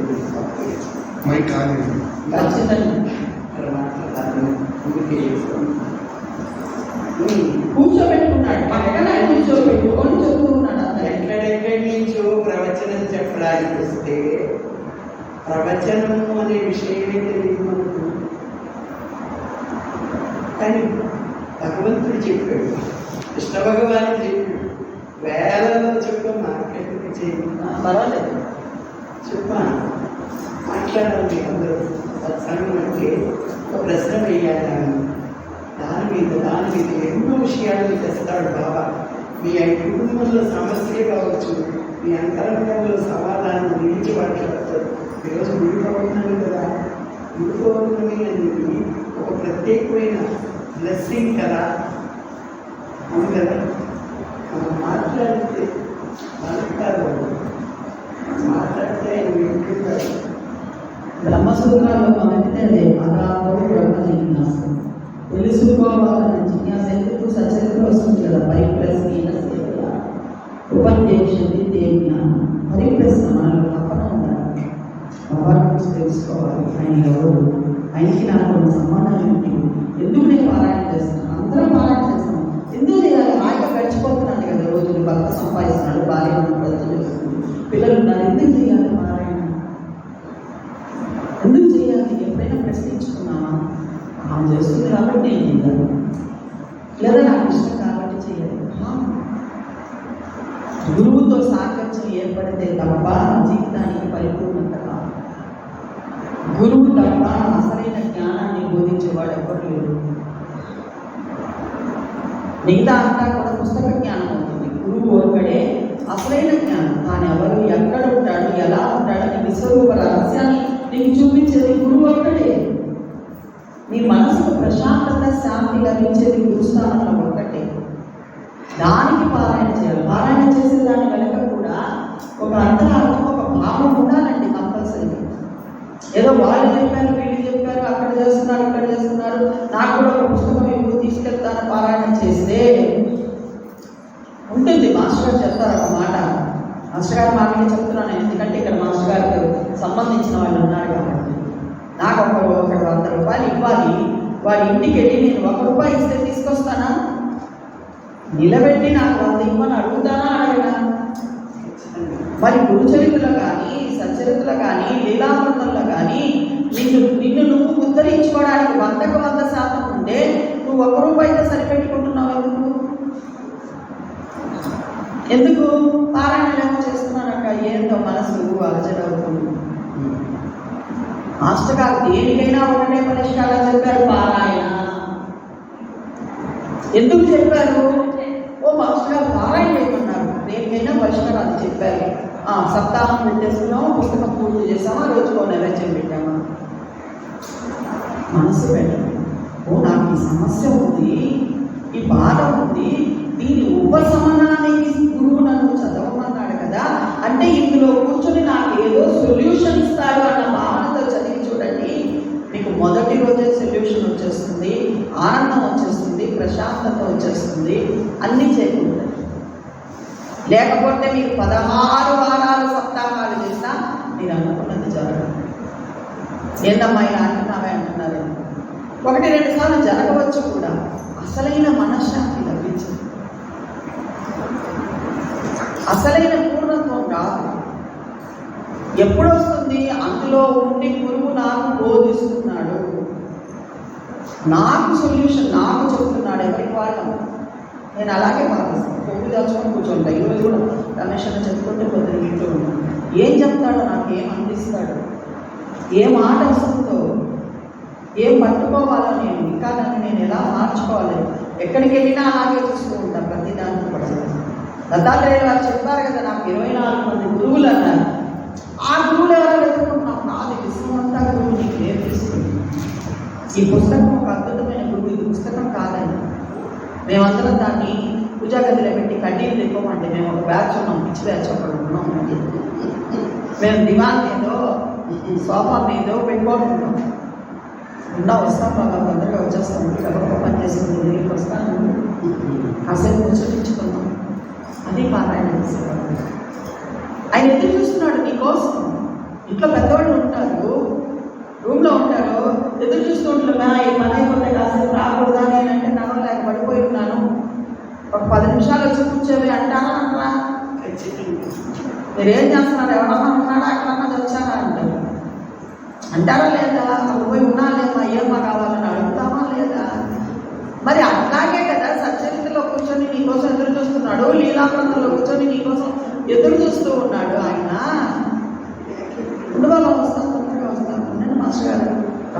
కూర్చోబెట్టుకున్నాడు. పక్కన కూర్చోబెట్టుకొని చదువుకున్నాడు. ఎక్కడెక్కడి నుంచో ప్రవచనం చెప్పడానికి వస్తే ప్రవచనము అనే విషయమే తెలియదు మనకు. కానీ భగవంతుడు చెప్పాడు, కృష్ణ భగవానుడు చెప్పాడు. వేలలో చెప్ప మార్కెట్కి చేయి, పర్వాలేదు చెప్ప మాట్లాడాలి. అందరూ సత్సంగం అంటే ఒక ప్రశ్న వేయాలి. దాని మీద ఎన్నో విషయాలు తెస్తాడు బాబా. మీ కుటుంబంలో సమస్యలు కావచ్చు, మీ అంతరంగంలో సమాధానం నిలిచి మాట్లాడతారు. ఈరోజు గుడి పౌర్ణమి కదా, గుడి పౌర్ణమి అనేది ఒక ప్రత్యేకమైన బ్లెస్సింగ్ కదా. అవును కదా, మనం మాట్లాడితే మనకారు మాట్లాడితే ఆయన వింటుంటారు. బ్రహ్మసూత్రాల్లో మొదటిది అదే, అదాతో బ్రహ్మ జిజ్ఞాస. తెలుసుకోవాలన్న జిజ్ఞాస ఎందుకు సచరిత్ర వస్తుంది కదా, పరిప్రశ్న ఉపదేశించి జ్ఞానం. పరిప్రశ్న మనలో తప్పన ఉండాలి. భగవాన్ గురించి తెలుసుకోవాలి, ఆయన ఎవరు, ఆయనకి నాకు ఉన్న సంబంధం ఏంటి, ఎందుకు నేను పారాయణ చేస్తున్నాను, అందరం పారాయణ చేస్తున్నాం, ఎందుకు చేయాలి, ఆయన గడిచిపోతున్నాను కదా రోజులు, భర్త సంపాదిస్తున్నాడు, భార్య చేస్తుంది, పిల్లలు ఉన్నారు, ఎందుకు చేయాలి పారాయణ, ఎందుకు చేయాలి, ఎప్పుడైనా ప్రశ్నించుకున్నామా, ఆమె చేస్తుంది కాబట్టి నేను చేయాలి, లేదా నాకు ఇష్టం కాబట్టి చేయాలి. గురువుతో సాకర్యం ఏర్పడితే తప్ప జీవితానికి పరిపూర్ణత కాదు. గురువు తప్ప అసలైన జ్ఞానాన్ని బోధించేవాడు ఎవ్వరు లేడు. మిగతా అంతా కూడా పుస్తక జ్ఞానం అవుతుంది. గురువు ఒక్కడే అసలైన జ్ఞానం. తాను ఎవరు, ఎక్కడ ఉంటాడు, ఎలా ఉంటాడు అని విశ్వరూప రహస్యాన్ని నీకు చూపించేది గురువు ఒక్కడే. నీ మనసుకు ప్రశాంతత, శాంతి లభించేది గురుస్థానంలో ఒక్కటే. దానికి పారాయణ చేయాలి. పారాయణ చేసే దాని వెనక కూడా ఒక అంతరార్థం, ఒక భావం ఉండాలండి కంపల్సరీ. ఏదో వాళ్ళు చెప్పారు, వీళ్ళు చెప్పారు, అక్కడ చేస్తున్నారు, ఇక్కడ చేస్తున్నారు, నాకు కూడా ఒక పుస్తకం ఎప్పుడు తీసుకెళ్తాను పారాయణ చేస్తే ఉంటుంది. మాస్టర్ గారు చెప్తారు ఒక మాట, మాస్టర్ గారు మాటనే చెప్తున్నాను, ఎందుకంటే ఇక్కడ మాస్టర్ గారికి సంబంధించిన వాళ్ళు ఉన్నారు కాబట్టి. నాకు ఒకరు 100 రూపాయలు ఇవ్వాలి, వాడి ఇంటికి వెళ్ళి నేను 1 రూపాయి ఇస్తే తీసుకొస్తానా, నిలబెట్టి నాకు 100 ఇవ్వని అడుగుతానా, అడగనా? మరి గురుచరిత్రలో కానీ, సచ్చరిత్రలో కానీ, లీలామృతంలో కానీ నిన్ను నువ్వు ఉద్ధరించుకోవడానికి 100% ఉంటే నువ్వు 1 రూపాయితో సరిపెట్టుకుంటున్నావు. ఎందుకు పారాయణ చేస్తున్నానక్క, ఏందో మనసు అలజడవుతుంది. మాస్టర్ గారు దేనికైనా ఒకటే పరిష్కారం చెప్పారు, పారాయణ. ఎందుకు చెప్పారు? ఓ మాస్టర్ గారు పారాయణ చేయమన్నారు, దేనికైనా పరిష్కారాలు చెప్పారు. సప్తాహం పెట్టేసుకున్నాము, పుస్తకం పూర్తి చేసామా, రోజుకో నైవేద్యం పెట్టామా. మనసు పెట్టండి. ఓ నాకు ఈ సమస్య ఉంది, ఈ బాధ ఉంది, దీని ఉపశమనానికి గురువు నన్ను చదవమన్నాడు కదా, అంటే ఇందులో కూర్చొని నాకు ఏదో సొల్యూషన్ ఇస్తాడు అన్న భావనతో చదివి చూడండి. మీకు మొదటి రోజే సొల్యూషన్ వచ్చేస్తుంది, ఆనందం వచ్చేస్తుంది, ప్రశాంతత వచ్చేస్తుంది, అన్నీ చేకూరుతాయి. లేకపోతే మీకు 16 వారాలు సప్తాహాలు చేసినా మీరు అనుకున్నది జరగదు. ఏందమ్మా ఇలా అంటున్నావే అంటున్నారు. 1-2 సార్లు జరగవచ్చు కూడా, అసలైన మనశ్శాంతి లభించదు, అసలైన పూర్ణత్వం రాదు. ఎప్పుడు వస్తుంది? అందులో ఉండి గురువు నాకు బోధిస్తున్నాడు, నాకు సొల్యూషన్ నాకు చెప్తున్నాడు. ఎవరికి వాళ్ళం నేను అలాగే భావిస్తాను. కొమ్ము దాచుకొని కూర్చుంటా. ఈరోజు కూడా రమేష్ అన్న చెప్పుకుంటే కొద్దిగా ఇంట్లో ఉన్నాను. ఏం చెప్తాడో, నాకు ఏం అందిస్తాడు, ఏ మాట వస్తుందో, ఏం పట్టుకోవాలో, నేను ఇంకా దాన్ని నేను ఎలా మార్చుకోవాలి, ఎక్కడికి వెళ్ళినా అలాగే చూస్తూ ఉంటాను ప్రతిదానికి కూడా. దత్తాత్రేయులు వారు చెప్పారు కదా, నాకు 24 మంది గురువులు అన్నారు. ఆ గురువులు ఎవరో వెతుకుంటున్నాం, నాది విశ్వమంతా గురువు నీకు నేర్పిస్తుంది. ఈ పుస్తకం ఒక అద్భుతమైన గురువు, ఇది పుస్తకం కాదండి. మేమందరం దాన్ని పూజా గదిలో పెట్టి కడ్డీలు తెప్పమండి. మేము ఒక బ్యాచ్ ఉన్నాం, పిచ్చి బ్యాచ్ ఒకటి ఉన్నాం. మేము దివాన్ మీదో సోఫా మీదో పెట్టుకుంటున్నాం. వస్తాం బాగా తొందరగా వచ్చేస్తాం, ఎవరికో పని చేసుకుని దగ్గరికి వస్తాను, కాసేపు ముచ్చటించుకుందాం. అది పారాయణ చేసేవాడు. ఆయన ఎదురు చూస్తున్నాడు నీకోసం. ఇంట్లో పెద్దవాళ్ళు ఉంటారు, రూమ్లో ఉంటారు, ఎదురు చూస్తూ ఉంటారు. ఈ పని అయిపోతే కాసేపు రాకూడదా అని అంటే నడవలేక పడిపోయి ఉన్నాను, ఒక 10 నిమిషాలు వచ్చి కూర్చోవి అంటారా అంటారా? మీరేం చేస్తున్నారు, ఎవరన్నా ఉన్నాడా, ఎక్కడన్నా వచ్చారా అంటారు. అంటారా లేదా? అక్కడ పోయి ఉన్నా లేదా, ఏమా కావాలని అడుగుతామా లేదా? మరి అట్లాగే కదా సచ్చరిత్రలో కూర్చొని నీకోసం ఎదురు చూస్తున్నాడు, లీలాప్రాంతంలో కూర్చొని నీకోసం ఎదురు చూస్తూ ఉన్నాడు ఆయన. ఉండవాళ్ళ వస్తాను, తొందరగా వస్తాను, నేను మాస్టర్ గారు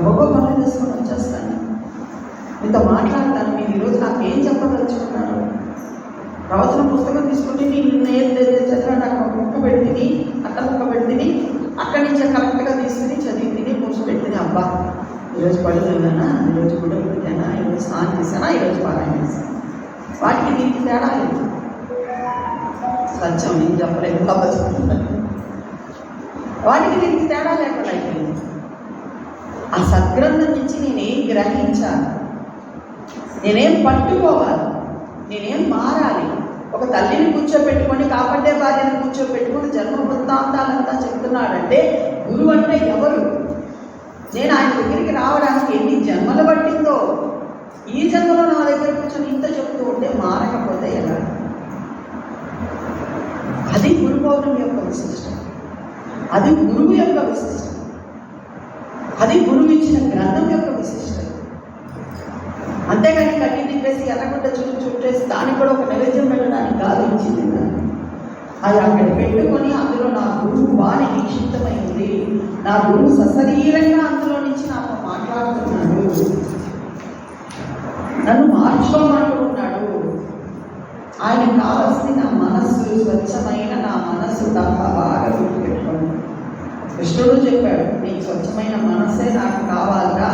ఒక్కొక్క పనులు చేసుకొని వచ్చేస్తాను, మీతో మాట్లాడతాను, మీరు ఈరోజు నాకు ఏం చెప్పదలుచుకున్నారు. ప్రవచన పుస్తకం తీసుకుంటే నేను ఏం చదివాడు, అక్కడ ముక్క పెడితే అట్ట ముక్క పెడితే అక్కడి నుంచే కరెక్ట్గా తీసుకుని చదివి మూసిపెట్టింది. అబ్బా ఈరోజు పడుతున్నానా, ఈరోజు గుడ్డ పెట్టానా, ఈరోజు స్నానం చేశానా, ఈరోజు పారాయణ చేశాను. వాటికి దీనికి తేడా లేదు. సత్యం నేను చెప్పలేదు కాబట్టి వాటికి దీనికి తేడా లేకుండా అయిపోయింది. ఆ సద్గ్రంథం నుంచి నేనేం గ్రహించాలి, నేనేం పట్టుకోవాలి, నేనేం మారాలి. ఒక తల్లిని కూర్చోపెట్టుకొని కాపాడే భార్యను కూర్చోపెట్టుకొని జన్మ వృత్తాంతాలంతా చెప్తున్నాడంటే గురువు అంటే ఎవరు? నేను ఆయన దగ్గరికి రావడానికి ఎన్ని జన్మలు పట్టిందో, ఈ జన్మలో నా దగ్గర కూర్చొని ఇంత చెప్తూ ఉంటే మారకపోతే ఎలా? అది గురు పౌర్ణమి యొక్క విశిష్టం, అది గురువు యొక్క విశిష్టం, అది గురువు ఇచ్చిన గ్రంథం యొక్క విశిష్టం. అంతేగాని కట్టి తిప్పేసి ఎర్రగుడ్డ చుట్టేసి దానికి కూడా ఒక నైవేద్యం పెట్టడానికి కాదు ఇచ్చింది. అది అక్కడ పెట్టుకొని అందులో నా గురువు వాణి నిక్షిప్తమైంది, నా గురువు సశరీరంగా అందులో నుంచి నాతో మాట్లాడుతున్నాడు, నన్ను మార్చుకోమంటున్నాడు. ఆయన కావాల్సింది నా మనస్సు, స్వచ్ఛమైన నా మనస్సు తప్ప. బాగా గుర్తుపెట్టుకోండి, కృష్ణుడు చెప్పాడు, నీకు స్వచ్ఛమైన మనస్సే నాకు కావాలరా,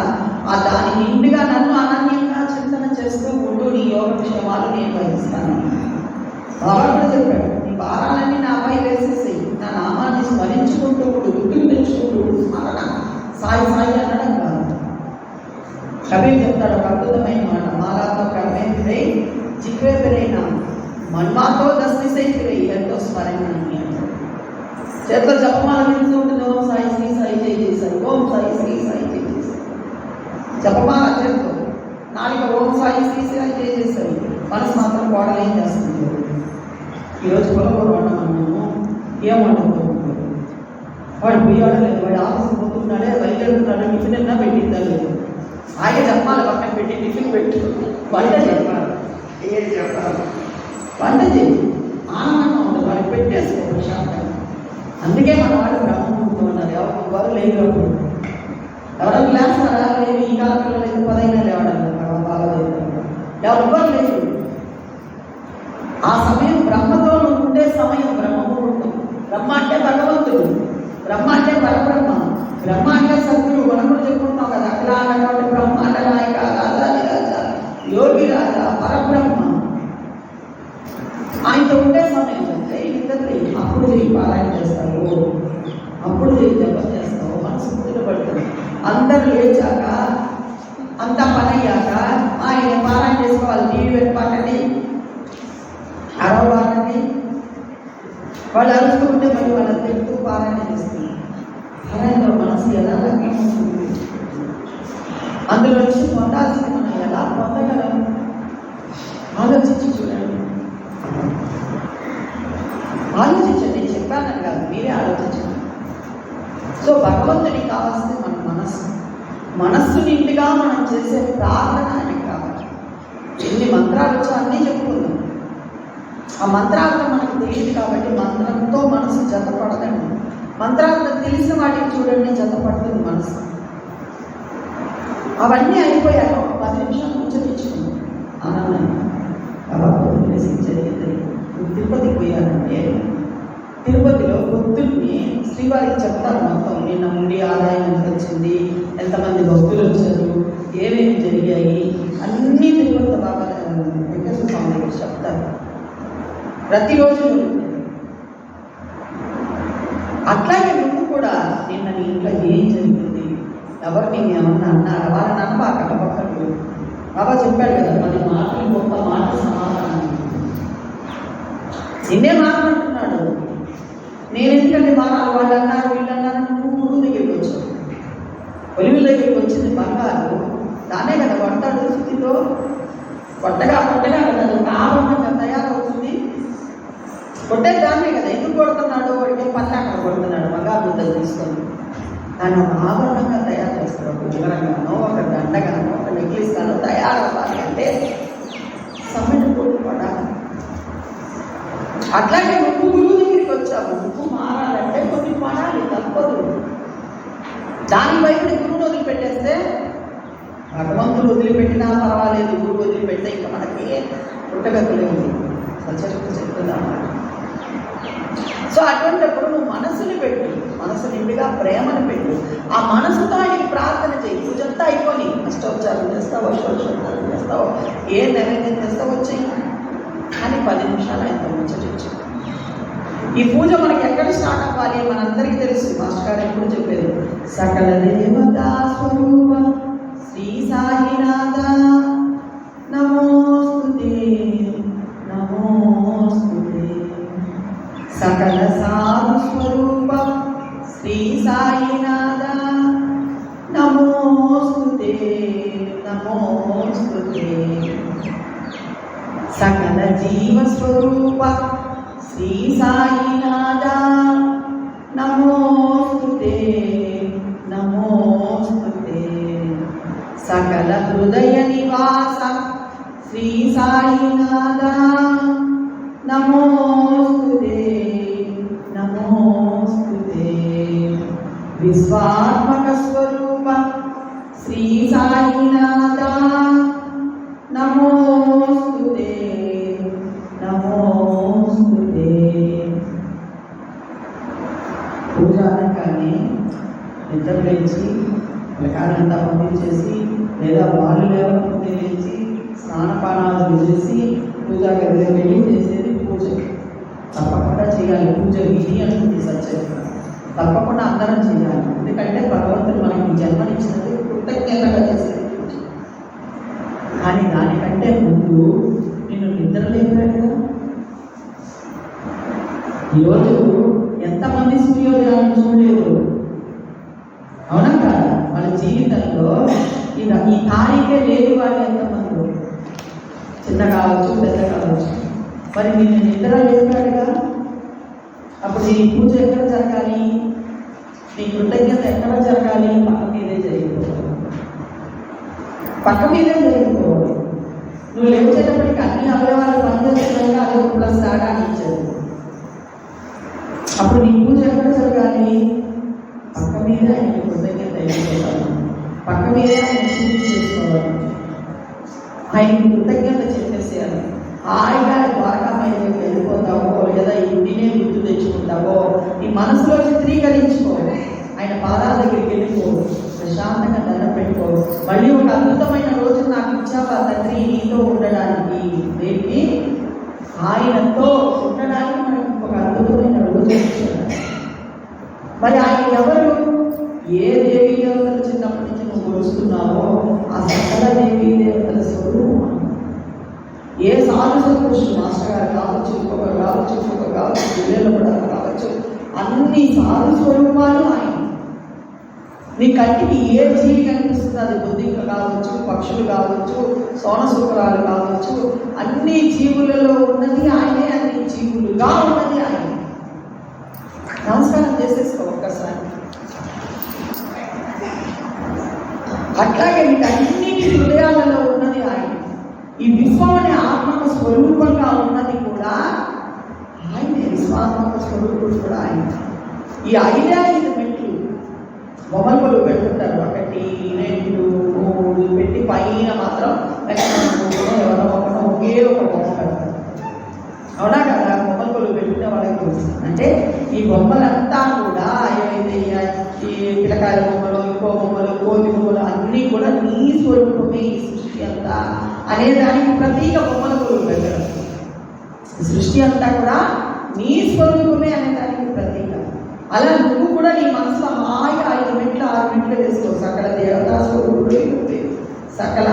ఆ దాని నిండుగా నన్ను అనన్యంగా చింతన చేస్తూ ఉండు, నీ యోగ క్షేమాలు నేను వహిస్తాను. బాగా చెప్పాడు, నీ భారాలన్నీ నాపై వేసేసి నా నామాన్ని స్మరించుకుంటూ గుర్తుకు తెచ్చుకుంటూ స్మరణ సాయి సాయి అనడం కాదు. కబీర్ చెప్తాడు ఒక అద్భుతమైన మాట, మాలాతో కర్మే ఫిరై జిక్వే ఫిరైన మన్మాతో దస్తిసై ఫిరై ఎంతో స్మరణ అని. చేతిలో జపమాల వింటూ ఉంటుంది, ఓం సాయి శ్రీ సాయి జై చేశారు, ఓం సాయి శ్రీ సాయి జై చేశారు. జపమాల చేస్తూ నాలుక ఓం సాయి శ్రీ సాయి జై చేశారు, మనసు మాత్రం గోడలు ఏం చేస్తుంది. ఈరోజు పొలకూర వండమన్నాము, ఏం వండుకుంటున్నాడు వాడు పోయాడు లేదు, వాడు ఆఫీస్కి పోతున్నాడే బయలుదేరుతున్నాడు, టిఫిన్ అయినా పెట్టిద్దా లేదు. ఆయన జపమాల పక్కన పెట్టి టిఫిన్ పెట్టు, వంట చెప్పాలి, ఏం చెప్పాలి, వంట చేయి, ఆనందంగా ఉంటుంది, వాడికి పెట్టేసుకో ప్రశాంతంగా. అందుకే మన వాళ్ళు బ్రహ్మముహూర్తం ఉన్నారు, ఎవరు లేదు. ఎవరో లేస్తారా? లేదు. ఈ కాల పిల్లలు అయితే 10 లేవడం బాగా ఎవరు లేదు. ఆ సమయం బ్రహ్మతో ఉండే సమయం బ్రహ్మముహూర్తం. బ్రహ్మ అంటే భగవంతుడు, బ్రహ్మ అంటే పరబ్రహ్మ, బ్రహ్మ అంటే సద్గురు. మనం కూడా చెప్పుకుంటాం కదా, అఖిలాండ బ్రహ్మాండ నాయక రాజాది రాజా యోగి రాజా పరబ్రహ్మ. ఆయనతో ఉండే సమయం అంటే ఇద్దరు అప్పుడు చేయి పారాయణ చేస్తారు, అప్పుడు చేయి జపం చేస్తావు, మనసు ముద్ర పడుతుంది. అందరూ లేచాక అంతా పని అయ్యాక ఆయన పారాయణ చేసుకోవాలి, నీళ్ళు పెట్టండి, అరవబాకండి. వాళ్ళు అరుస్తూ ఉంటే మరి వాళ్ళని తిరుగుతూ పారాయణ చేస్తుంది. పారాయణలో మనసు ఎలా లగ్నమవుతుంది, అందులో నుంచి పొందాల్సింది మనం ఎలా పొందగలం ఆలోచించి చూడండి. ఆలోచించండి, చెప్పానని కాదు, మీరే ఆలోచించండి. సో భగవంతుడికి కావాల్సింది మన మనస్సు. మనస్సు నిండుగా మనం చేసే ప్రార్థన ఆయనకి కావాలి. ఎన్ని మంత్రాలు వచ్చో అన్నీ చెప్పుకుందాం. ఆ మంత్రార్థం మనకు తెలియదు కాబట్టి మంత్రంతో మనసు జతపడదండి. మంత్రార్థం తెలిసిన వాటికి చూడండి జతపడుతుంది మనసు. అవన్నీ అయిపోయాక ఒక 10 నిమిషాలు కూర్చొనిచ్చుకుందాం ఆనందంగా. కాబట్టి జరిగింది. తిరుపతికి పోయారంటే తిరుపతిలో పొద్దున్నే శ్రీవారికి చెప్తారు మొత్తం, నిన్న నుండి ఆదాయం ఎంత వచ్చింది, ఎంతమంది భక్తులు వచ్చారు, ఏమేమి జరిగాయి, అన్నీ తిరుపతి బాబా వెంకటేశ్వర స్వామి దగ్గర చెప్తారు ప్రతిరోజు. అట్లాగే నువ్వు కూడా నిన్న నీ ఇంట్లో ఏం జరిగింది, ఎవరు నేను ఏమన్నా అన్నారా, వాళ్ళని అనబాక పక్కకు. బాబా చెప్పాడు కదా, 10 మాటలు గొప్ప మాట సమాధానం. నిన్నే మాట్లాడుతున్నాడు, నేను ఎందుకంటే మారాలి, వాళ్ళు అన్నారు వీళ్ళు అన్నారు. నువ్వు గురువు దగ్గరికి వచ్చావు, ఒలివుల దగ్గరికి వచ్చింది బంగారు, దాన్నే కదా కొడతాడు స్థితితో. కొట్టగా కదా కారణంగా తయారవుతుంది. కొట్టేది దాన్నే కదా, ఎందుకు కొడుతున్నాడు అంటే పల్లె అక్కడ కొడుతున్నాడు బంగారు ముద్దలు తీసుకొని. దాన్ని ఒక ఆభరణంగా తయారు చేస్తాడు, ఒక వివరంగానో ఒక దండగానో ఒక నెక్లెస్ గానో తయారవ్వాలి అంటే సమ్మెట పోటీ పడాలి. అట్లాగే నువ్వు గురువు దగ్గరికి వచ్చావు, నువ్వు మారాలంటే కొన్ని పడాలి, తప్పదు. దాని వైపు గురువును వదిలిపెట్టేస్తే, భగవంతుడు వదిలిపెట్టినా పర్వాలేదు, గురువు వదిలిపెడితే ఇంకా మనకి పుట్టగతులే ఉంది. సచరిత్ర చెప్తుందా సో అటువంటిప్పుడు నువ్వు మనసుని పెట్టు, మనసు నిండుగా ప్రేమను పెట్టు. ఆ మనసుతో ఆయన ప్రార్థన చేయి. పూజంతా అయిపోయి అష్టోపచారం చేస్తావో, షోడశోపచారం చేస్తావో, ఏ నైవేద్యం చేస్తావో చెయ్యి, కానీ 10 నిమిషాలు ఆయనతో ముచ్చటించు. ఈ పూజ మనకి ఎక్కడ స్టార్ట్ అవ్వాలి? మనందరికీ తెలుసు, మాస్టర్ గారు ఎప్పుడు చెప్పేది, సకల దేవతా స్వరూప శ్రీ సాయినాథ నమోస్తుతే నమోస్తుతే. సకల సాధు స్వరూప శ్రీ సాయినాథ నమోస్తుతే నమోస్తుతే. సకల జీవ స్వరూప శ్రీ సాయినాథ నమోస్తుతే నమోస్తుతే. సకల హృదయ నివాస శ్రీ సాయినాథ నమోస్తుతే నమోస్తుతే. విశ్వాత్మక స్వరూప శ్రీ సాయినాథ నమోస్తుతే నమోస్తుతే. పూజ అనగానే నిద్ర లేచి ప్రకారంతా పంపించేసి లేదా వాళ్ళు లేవకపోతే లేచి స్నానపానాలు చేసి పూజా గదిలో వెళ్ళి చేసేది పూజ. తప్పకుండా చేయాలి. పూజ విధి అంటుంది సత్యం. తప్పకుండా అందరం చేయాలి. ఎందుకంటే భగవంతుడు మనకి జన్మనిచ్చినది కృతజ్ఞతగా చేసేది పూజ. కానీ దానికంటే ముందు నేను నిద్ర లేపాడుగా. ఈరోజు ఎంతమంది సూర్యోదయాన్ని చూడలేదు? అవునా కాదా? వాళ్ళ జీవితంలో ఈ తారీఖే లేని వాళ్ళు ఎంతమంది? చిన్న కావచ్చు, పెద్ద కావచ్చు. మరి నిన్ను నిద్ర లేపాడుగా. అప్పుడు నీ పూజ ఎక్కడ జరగాలి? నీ కృతజ్ఞత ఎక్కడ జరగాలి? పక్క మీదే జరిగిపోవాలి. పక్క మీదే జరిగిపోవాలి. నువ్వు లేచేటప్పటికి అన్ని అవయవాలు పనిచేస్తున్నాయిగా, అదే ప్లస్ ఆడాన్ని ఇచ్చారు. అప్పుడు నీ పూజ ఎక్కడ జరగాలి? పక్క మీద ఆయన కృతజ్ఞత అయిపోవాలి. పక్క మీద ఆయన పూజ చేసుకోవాలి. ఆయనకి కృతజ్ఞత చెప్పేసేయాలి. హాయిగా ద్వారకామయ్యకి వెళ్ళిపోతావో లేదా ఇంటినే గుర్తు తెచ్చుకుంటావో నీ మనసులో చిత్రీకరించుకో. ఆయన పాదాల దగ్గరికి వెళ్ళిపో, ప్రశాంతంగా దండం పెట్టుకో. మళ్ళీ ఒక అద్భుతమైన రోజు నాకు ఇచ్చావా తండ్రి నీతో ఉండడానికి. దేనికి? ఆయనతో ఉండడానికి మనకు ఒక అద్భుతమైన రోజు ఇచ్చాడు. మరి ఆయన ఎవరు? ఏ దేవీ దేవతలు చిన్నప్పటి నుంచి నువ్వు కొలుస్తున్నావో ఆ సకల దేవీ దేవతల స్వరూపం. ఏ సాధు సంతోషం మాస్టర్ గారు కావచ్చు, ఇంకొకరు కావచ్చు, ఇంకొకరు కావచ్చు, గుళ్ళపడ కావచ్చు, అన్ని సాధు స్వరూపాలు ఆయన. నీ కంటికి ఏ జీవి కనిపిస్తుంది? అది బుద్ధింక కావచ్చు, పక్షులు కావచ్చు, సోనశుక్రాలు కావచ్చు, అన్ని జీవులలో ఉన్నది ఆయనే, అన్ని జీవులుగా ఉన్నది ఆయన. నమస్కారం చేసేసుకో ఒక్కసారి. అట్లాగే వీటన్నిటి హృదయాలలో ఉన్నది ఆయన. ఈ విశ్వం అనే ఆత్మక స్వరూపంగా ఉన్నది కూడా ఆయనే. విశ్వాత్మక స్వరూపుడు కూడా ఆయన. ఈ 5 మెట్లు బొమ్మలు పెట్టుకుంటారు. 1 2 3 పెట్టి పైన మాత్రం ఎవరో ఒకటో ఒకే ఒక బొమ్మ పెడతారు. అవునా కదా? బొమ్మలు పెట్టుకునే వాళ్ళకి తెలుసు. అంటే ఈ బొమ్మలంతా కూడా ఏవైతే ఈ పిల్లకాయల బొమ్మలు, ఇంకో బొమ్మలు, కోతి బొమ్మలు అన్నీ కూడా నీ స్వరూపమే ఈ సృష్టి అంతా అనేదానికి ప్రతీక బొమ్మల కొలువు పెట్టడం. సృష్టి అంతా కూడా నీ స్వరూపమే అనేదానికి ప్రతీక. అలా నువ్వు కూడా నీ మనసులో హాయిగా 5 మెట్లు 6 మెట్లు వేసుకో. సకల దేవతా స్వరూపుడివి నువ్వే, సకల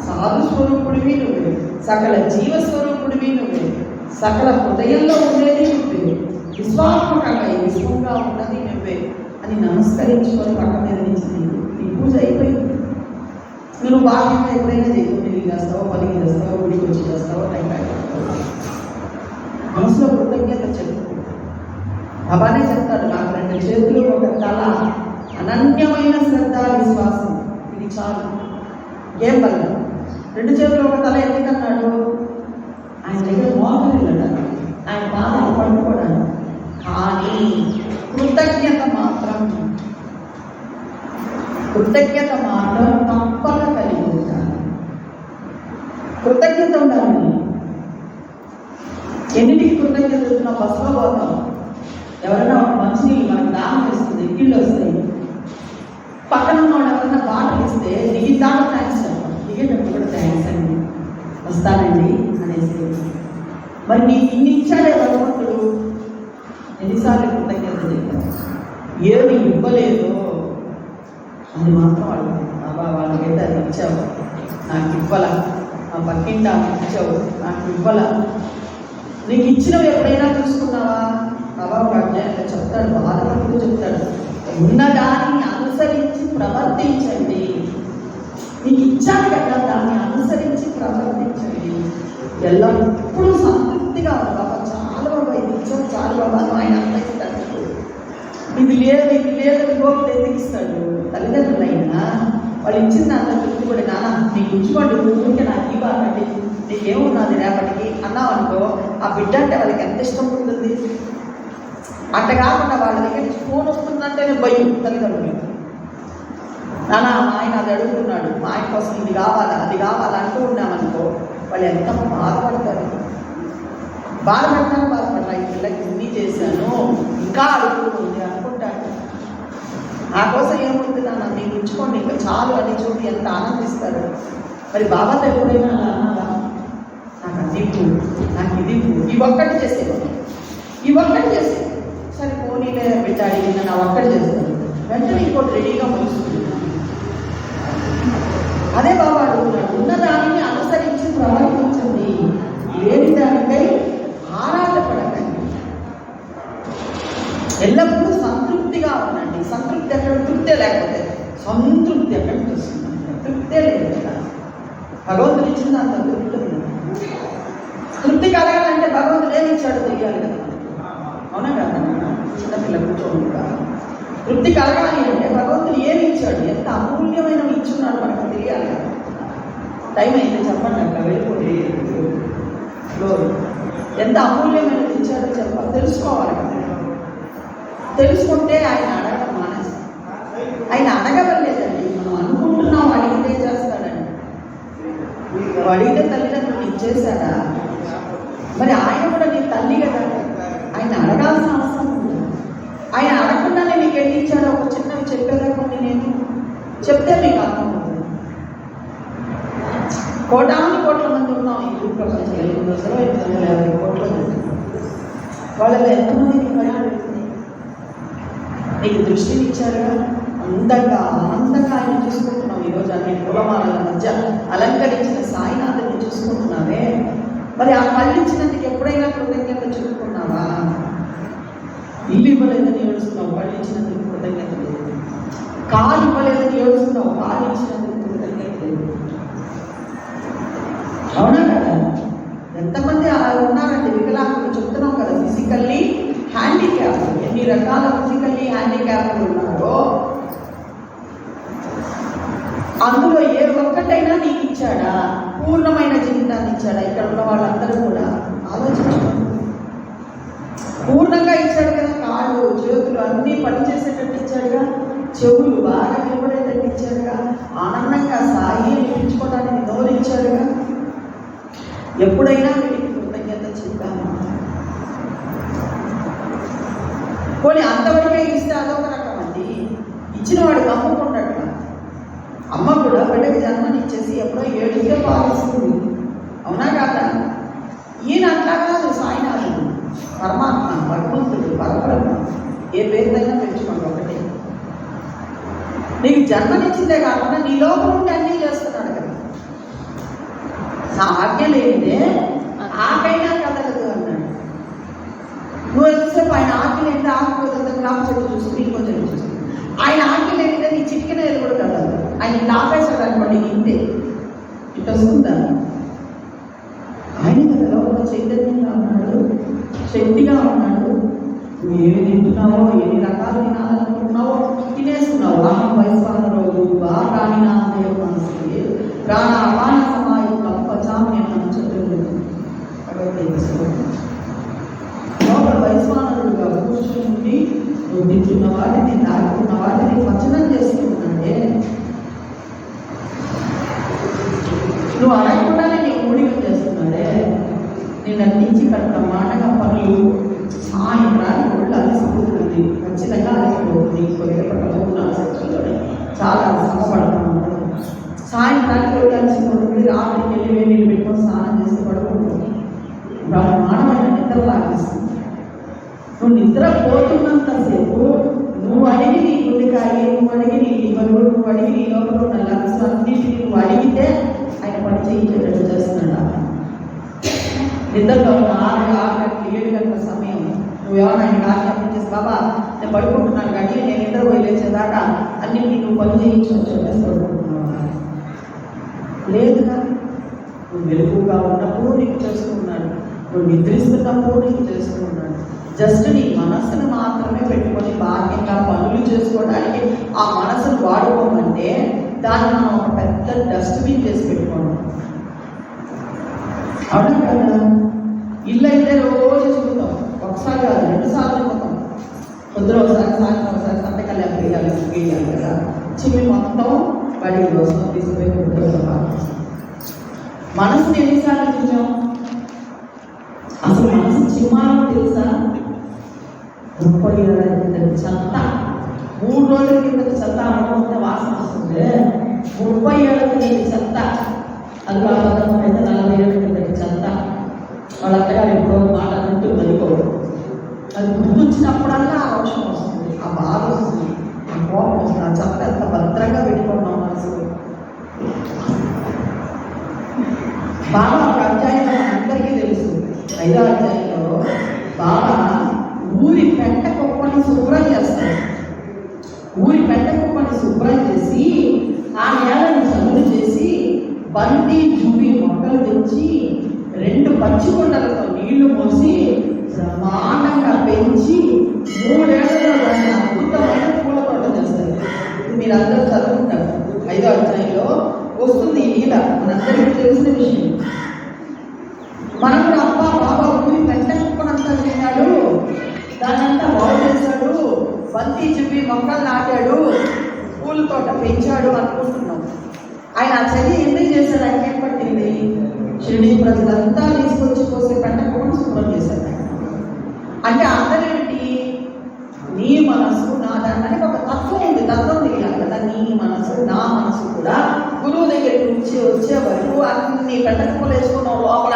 సాధు స్వరూపుడివి నువ్వే, సకల జీవ స్వరూపుడివి నువ్వే, సకల హృదయంలో ఉండేది నువ్వే, విశ్వాత్మకంగా ఈ విశ్వంగా ఉన్నది నువ్వే అని నమస్కరించుకొని పక్క మీద నుంచి నీ పూజ అయిపోయింది. నువ్వు బాగా ఎప్పుడైనా చేయకు. 9 చేస్తావో 10 చేస్తావో, గుడికి వచ్చి చేస్తావో, టైం మనసులో కృతజ్ఞత చెప్పు. బాబానే చెప్తాడు, నాకు 2 చేతులు, ఒక తల, అనన్యమైన శ్రద్ధ, విశ్వాసం, ఇది చాలు. ఏం వల్ల 2 చేతులు ఒక తల ఎందుకన్నాడు? ఆయన దగ్గర మోకరిల్లట, ఆయన పాదాలు పట్టుకోవడానికి. కానీ కృతజ్ఞత మాత్రం తప్పక కలిగి ఉంటాను. కృతజ్ఞత ఉండాలి. ఎన్నిటికి కృతజ్ఞత చెప్తున్నా? బస్సులో పోతాం, ఎవరైనా ఒక మంచినీళ్ళు మనకు దాహం వేస్తుంది, కిళ్ళు వస్తాయి, పక్కన ఉన్నవాడు ఎవరైనా బాటలు ఇస్తే దిగిద్దామని థ్యాంక్స్ చెప్పాలి, దిగేటప్పుడు కూడా థ్యాంక్స్ అండి, వస్తానండి అనేసి. మరి నీకు ఇన్ని ఇచ్చాడే భగవంతుడు, ఎన్నిసార్లు కృతజ్ఞత చెప్పారు? ఏమి ఇవ్వలేదో అది మాత్రం అడుగుతుంది. బాబా వాళ్ళకైతే అది ఇచ్చావు, నాకు ఇవ్వాల, మా పక్కింటి ఆమెకు ఇచ్చావు, నాకు ఇవ్వాల. నీకు ఇచ్చినవి ఎప్పుడైనా చూసుకున్నావా? బాబా ఒక అధ్యాయంలో చెప్తాడు, బాధపడుతూ చెప్తాడు, ఉన్నదాన్ని అనుసరించి ప్రవర్తించండి. నీకు ఇచ్చాను కదా, దాన్ని అనుసరించి ప్రవర్తించండి. ఎల్లప్పుడూ సంతృప్తిగా ఉంది. బాబా చాలా బాబా ఇది ఇచ్చావు, చాలా బాబా ఆయన అంత ఇస్తాడు. ఇది లేదు ఇది లేదు గోపులు ఎందుకు ఇస్తాడు? తల్లిదండ్రులైనా వాళ్ళు ఇచ్చిన దాంట్లో తృప్తి కూడా, నాన్న నీకు ఉంచుకోండి, ఊరికే నాకు ఇవ్వాలండి, నీకేమున్నది రేపటికి అన్నావు అనుకో, ఆ బిడ్డ అంటే వాళ్ళకి ఎంత ఇష్టం ఉంటుంది. అట్ట కాకుండా వాళ్ళ దగ్గర నుంచి ఫోన్ వస్తుందంటేనే భయం తల్లిదండ్రులు. నాన్న మా ఆయన అది అడుగుతున్నాడు, మా ఆయన కోసం ఇది కావాలా అది కావాలా అంటూ ఉన్నామనుకో, వాళ్ళు ఎంత బాధపడతారు. బాధపడతారు ఈ పిల్లకి ఇన్ని చేశాను ఇంకా అడుగుతుంది అనుకుంటాడు. నా కోసం ఏముంది నాన్న మీకు ఉంచుకోండి ఇంకా చాలు అని చూపి ఎంత ఆనందిస్తారు. మరి బాబాతో ఎప్పుడైనా అన్నారా, నాకు అది నాకు ఇది ఈ ఒక్కటి చేసేవాడు, ఈ ఒక్కటి చేసేది, సరే పోనీలే బిడ్డ అడిగింది నా ఒక్కటి చేస్తాను, వెంటనే ఇంకోటి రెడీగా ముగిస్తుంది. అదే బాబా అడుగుతున్నాడు, ఉన్నదానిని అనుసరించి ప్రవర్తించండి, లేని దానికై ఆరాటపడకండి, ఎల్లప్పుడూ సంతృప్తిగా ఉండండి. సంతృప్తి ఎక్కడ? తృప్తే లేకపోతే సంతృప్తి ఎక్కడికి వస్తుంది? తృప్తే లేదు కదా. భగవంతుడు ఇచ్చింది అంత తృప్తి ఉంది. తృప్తి కలగాలంటే భగవంతుడు ఏమి ఇచ్చాడో తెలియాలి కదా, అవునా కదా? చిన్నపిల్ల కూర్చోండి. తృప్తి కలగాలి అంటే భగవంతుడు ఏమి ఇచ్చాడు, ఎంత అమూల్యమైనవి ఇచ్చున్నాడు మనకు తెలియాలి కదా. టైం అయితే చెప్పండి, అట్లా వెళ్ళిపోయి ఎంత అమూల్యమైనది ఇచ్చాడో చెప్పాలి, తెలుసుకోవాలి కదా. తెలుసుకుంటే ఆయన అడగడం మానేస్తాం. ఆయన అడగవలేదండి, మనం అనుకుంటున్నాం అడిగితే చేస్తాడండి. అడిగితే తల్లిదండ్రులు ఇచ్చేశాడా? మరి ఆయన కూడా నీ తల్లి కదా, ఆయన అడగాల్సిన అవసరం ఉంది. ఆయన అడగకుండానే నీకు ఎన్ని ఇచ్చాడో ఒక చిన్నవి చెప్పేదాకా నేను చెప్తే మీకు అర్థమవుతుంది. కోటాను కోట్ల మంది ఉన్నాం ఈ గ్రూప్ ప్రపంచం, 850 కోట్ల మంది. వాళ్ళలో ఎంతమందికి కళ నీకు దృష్టిని ఇచ్చారుగా, అందంగా ఆనందంగా ఆయన చూసుకుంటున్నావు. ఈరోజు అన్ని కులమాల మధ్య అలంకరించిన సాయినాథుని చూసుకుంటున్నావే, మరి ఆ కళ్ళు ఇచ్చినందుకు ఎప్పుడైనా కృతజ్ఞత చెప్పుకున్నావా? ఇల్లు ఇవ్వలేదని ఏడుస్తున్నావు, కళ్ళు ఇచ్చినందుకు కృతజ్ఞత లేదు. కాలు ఇవ్వలేదని ఏడుస్తున్నావు, కాలు ఇచ్చినందుకు కృతజ్ఞత లేదు. అవునా కదా? ఎంతమంది అలా ఉన్నారంటే వికలాంగులు చెప్తున్నాం కదా, ఫిజికల్లీ హ్యాండిక్యాప్, ఎన్ని రకాల ఫిజికల్లీ హ్యాండిక్యాప్లు ఉన్నారో అందులో ఏ ఒక్కటైనా నీకు ఇచ్చాడా? పూర్ణమైన జీవితాన్ని ఇచ్చాడా? ఇక్కడ ఉన్న వాళ్ళందరూ కూడా ఆలోచించుకోండి. పూర్ణంగా ఇచ్చాడు కదా, కాళ్ళు చేతులు అన్నీ పనిచేసేటట్టు ఇచ్చాడుగా, చెవులు బాగా నిలబడేటట్టు ఇచ్చాడుగా, ఆనందంగా సాయి నిలిపించుకోవడానికి నోరు ఇచ్చాడుగా. ఎప్పుడైనా వీటికి కృతజ్ఞత చెప్పాను. పోనీ అంతవరకే ఇస్తే అదొక రకం అండి. ఇచ్చిన వాడు నమ్ముకున్నట్టు. అమ్మ కూడా బిడ్డకి జన్మనిచ్చేసి ఎప్పుడో 7 పాలిస్తుంది, అవునా కాదా? ఈయన అట్లా కాదు, సాయినాథుడు పరమాత్మ, భగవంతుడు, పరబ్రహ్మ, ఏ పేరుదైనా పెంచుకోండి ఒకటే. నీకు జన్మనిచ్చిందే కాకుండా నీ లోపల ఉంటే అన్నీ చేస్తున్నాడు కదా. నా ఆజ్ఞ లేనిదే ఆకైనా కదలదు అన్నాడు. నువ్వు ఎంతసేపు ఆయన ఆజ్ఞ లేనిదే ఆకుపోతుందని గ్రామ చెట్టు చూస్తుంది, ఇంకో చెట్టు చూస్తుంది. ఆయన ఆజ్ఞ లేనిదే నీ చిటికిన ఎదురు కదలదు. ఆయన లాపేశాడు అనుకోండి, ఇంతే ఇటు వస్తుందా? ఆయన కదా లోపల చైతన్యంగా ఉన్నాడు, శక్తిగా ఉన్నాడు. నువ్వు ఏమి తింటున్నావో, ఎన్ని రకాలు తినాలనుకుంటున్నావో తినేస్తున్నావు. అహం వైశ్వాన రోజు ప్రాణినాదేవ మనసు ప్రాణ అపాన సమాయుక్తం పచామ్యం చతుర్లు. లోపల వైశ్వానరుడుగా కూర్చుని నువ్వు తింటున్న వాటిని, తాగుతున్న వాటిని పచనం చేస్తున్నాడే. నువ్వు అడగకుండానే నీకు మూడికం చేస్తున్నాడే. నిన్నటించి ఇక్కడ బ్రహ్మాండంగా పనులు సాయంత్రానికి ఒళ్ళు అలసిపోతుంది, ఖచ్చితంగా అలసిపోతుంది. కొద్దిగా చాలా శ్రమపడతా ఉంటుంది. సాయంత్రానికి ఒళ్ళు అలసిపోతుంది, రాత్రికి వెళ్ళి వేడి నీళ్ళు పెట్టుకొని స్నానం చేసి పడుకుంటుంది. బ్రహ్మాండమైన నిద్ర లాగిస్తుంది. నువ్వు నిద్ర పోతున్నంతసేపు నువ్వు అడిగి నీ గుండెకాయ, నువ్వు అడిగి నీ లివరు, నువ్వు అడిగి నీ లోపల ఉన్న లంగ్స్ అన్నింటినీ నువ్వు అడిగితే ఆయన పని చేయించేటట్టు చేస్తున్నాడు. నిద్రలో 6 గంటలు 7 గంటల సమయం నువ్వేమన్నా ఆయన ఆజ్ఞాపన చేసి బాబా నేను పడుకుంటున్నాను కానీ నేను నిద్ర పోయి లేచేదాకా అన్నింటినీ నువ్వు పని చేయించు చెప్పేసి పడుకుంటున్నావా? లేదుగా. నువ్వు వెలుగుగా ఉన్నప్పుడు నీకు చేస్తున్నాడు, నువ్వు నిద్రిస్తున్నప్పుడు నీకు చేస్తున్నాడు. జస్ట్ నీ మనస్సును మాత్రమే పెట్టుకొని బాధ్యంగా పనులు చేసుకోవడానికి ఆ మనసును వాడుకోమంటే దాన్ని మనం ఒక పెద్ద డస్ట్బిన్ చేసి పెట్టుకోండి. అవునా కదా? ఇల్లు అయితే రోజు చూద్దాం, ఒకసారి కాదు 2 సార్లు చూద్దాం. పొద్దున ఒకసారి, సాయంత్రం ఒకసారి, సంతకాలు వేయాలి కదా. చిమ్మి మొత్తం బడి కోసం తీసుకుపోయి కొడుతున్నాం. మనసుని ఎన్నిసార్లు చూసాం? అసలు మనసు చిమ్మాలో తెలుసా? 37 కిందకి చెత్త, 3 రోజుల కిందకి చెత్త అనుకుంటే వాసన వస్తుంది. 37 కిందకి చెత్త, అది బాగా 47 కిందకి చెత్త. వాళ్ళ అత్తగారు ఎప్పుడో మాట అంటూ మరిపోవడం, అది గుర్తొచ్చినప్పుడల్లా ఆ రోషం వస్తుంది, ఆ బాధ వస్తుంది, ఆ కోపం వస్తుంది. ఆ చెత్త ఎంత భద్రంగా పెట్టుకున్నాం మనసు. బాబా ఒక అధ్యాయంలో అందరికీ తెలుసు, 5వ అధ్యాయంలో బాబా ఊరి పెంట కుప్పని శుభ్రం చేస్తాడు. ఊరి పెంట కుప్పని శుభ్రం చేసి ఆ నేలను చదువు చేసి బంతి జువి మొక్కలు తెచ్చి 2 పచ్చికొండలతో నీళ్లు మోసి బ్రహ్మాండంగా పెంచి 3 ఏళ్లలో దాన్ని అద్భుతమైన పూల తోట చేస్తారు. మీరందరూ చదువుకుంటారు, 5వ అధ్యాయంలో వస్తుంది ఈ నీడ, మనందరికీ తెలిసిన విషయం. మనం కూడా అబ్బా బాబా ఊరి పెంట కుప్పనంతా తిన్నాడు, దానంతా బాగు చేశాడు, బంతి చుప్పి మొక్కలు నాటాడు, పూల తోట పెంచాడు అనుకుంటున్నాం. ఆయన ఆ చర్య ఎందుకు చేశాడు? ఆయన ఏం పట్టింది? షిరిడీ ప్రజలంతా తీసుకొచ్చి పోసే పెట్టకుండా శుభ్రం చేశాడు. అంటే అందరేంటి? నీ మనసు నా దానికి ఒక తత్వం ఉంది, తత్వం తెలియాలి కదా. నీ మనసు నా మనసు కూడా గురువు దగ్గర నుంచి వచ్చే వరకు అన్ని పెట్టకపోలు వేసుకున్నావు లోపల.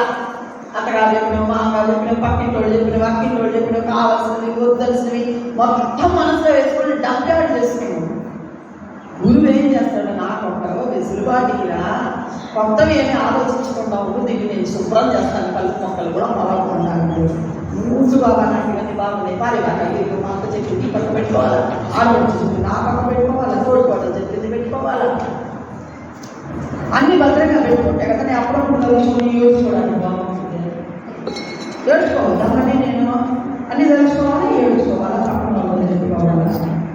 అక్కడ చెప్పినావు, మాగా చెప్పినావు, పక్కింటోళ్ళు చెప్పినావు, అక్కింటోళ్ళు చెప్పినావు, కావాల్సినవి వద్దలసినవి మొత్తం మనసులో వేసుకొని డంప్యాడ్ చేసుకున్నావు. గురువు ఏం చేస్తాడు? నాకు ఒక వెసులుబాటికిరా, కొత్తవి ఏమి ఆలోచించుకుంటా ఉంటూ దీన్ని నేను శుభ్రం చేస్తాను, కలుపు మొక్కలు కూడా మొదలుకుంటాను. ముందు బాగా నాకు ఇవన్నీ బాగున్నాయి, పారి బాగా మా అక్క చెప్పింది పక్క పెట్టుకోవాలా, ఆలోచించుకుంది నా పక్క పెట్టుకోవాలా, తోడుకోవడం చెప్పింది పెట్టుకోవాలా, అన్ని భద్రంగా పెట్టుకుంటే కదా. నేను అప్పుడప్పుడు విషయం యోచించుకోవడానికి బాగుంటుంది. ఏడ్చుకోవద్దామని నేను అన్ని తెలుసుకోవాలి, ఏడ్చుకోవాలా, పక్కన చెప్పుకోవాలా,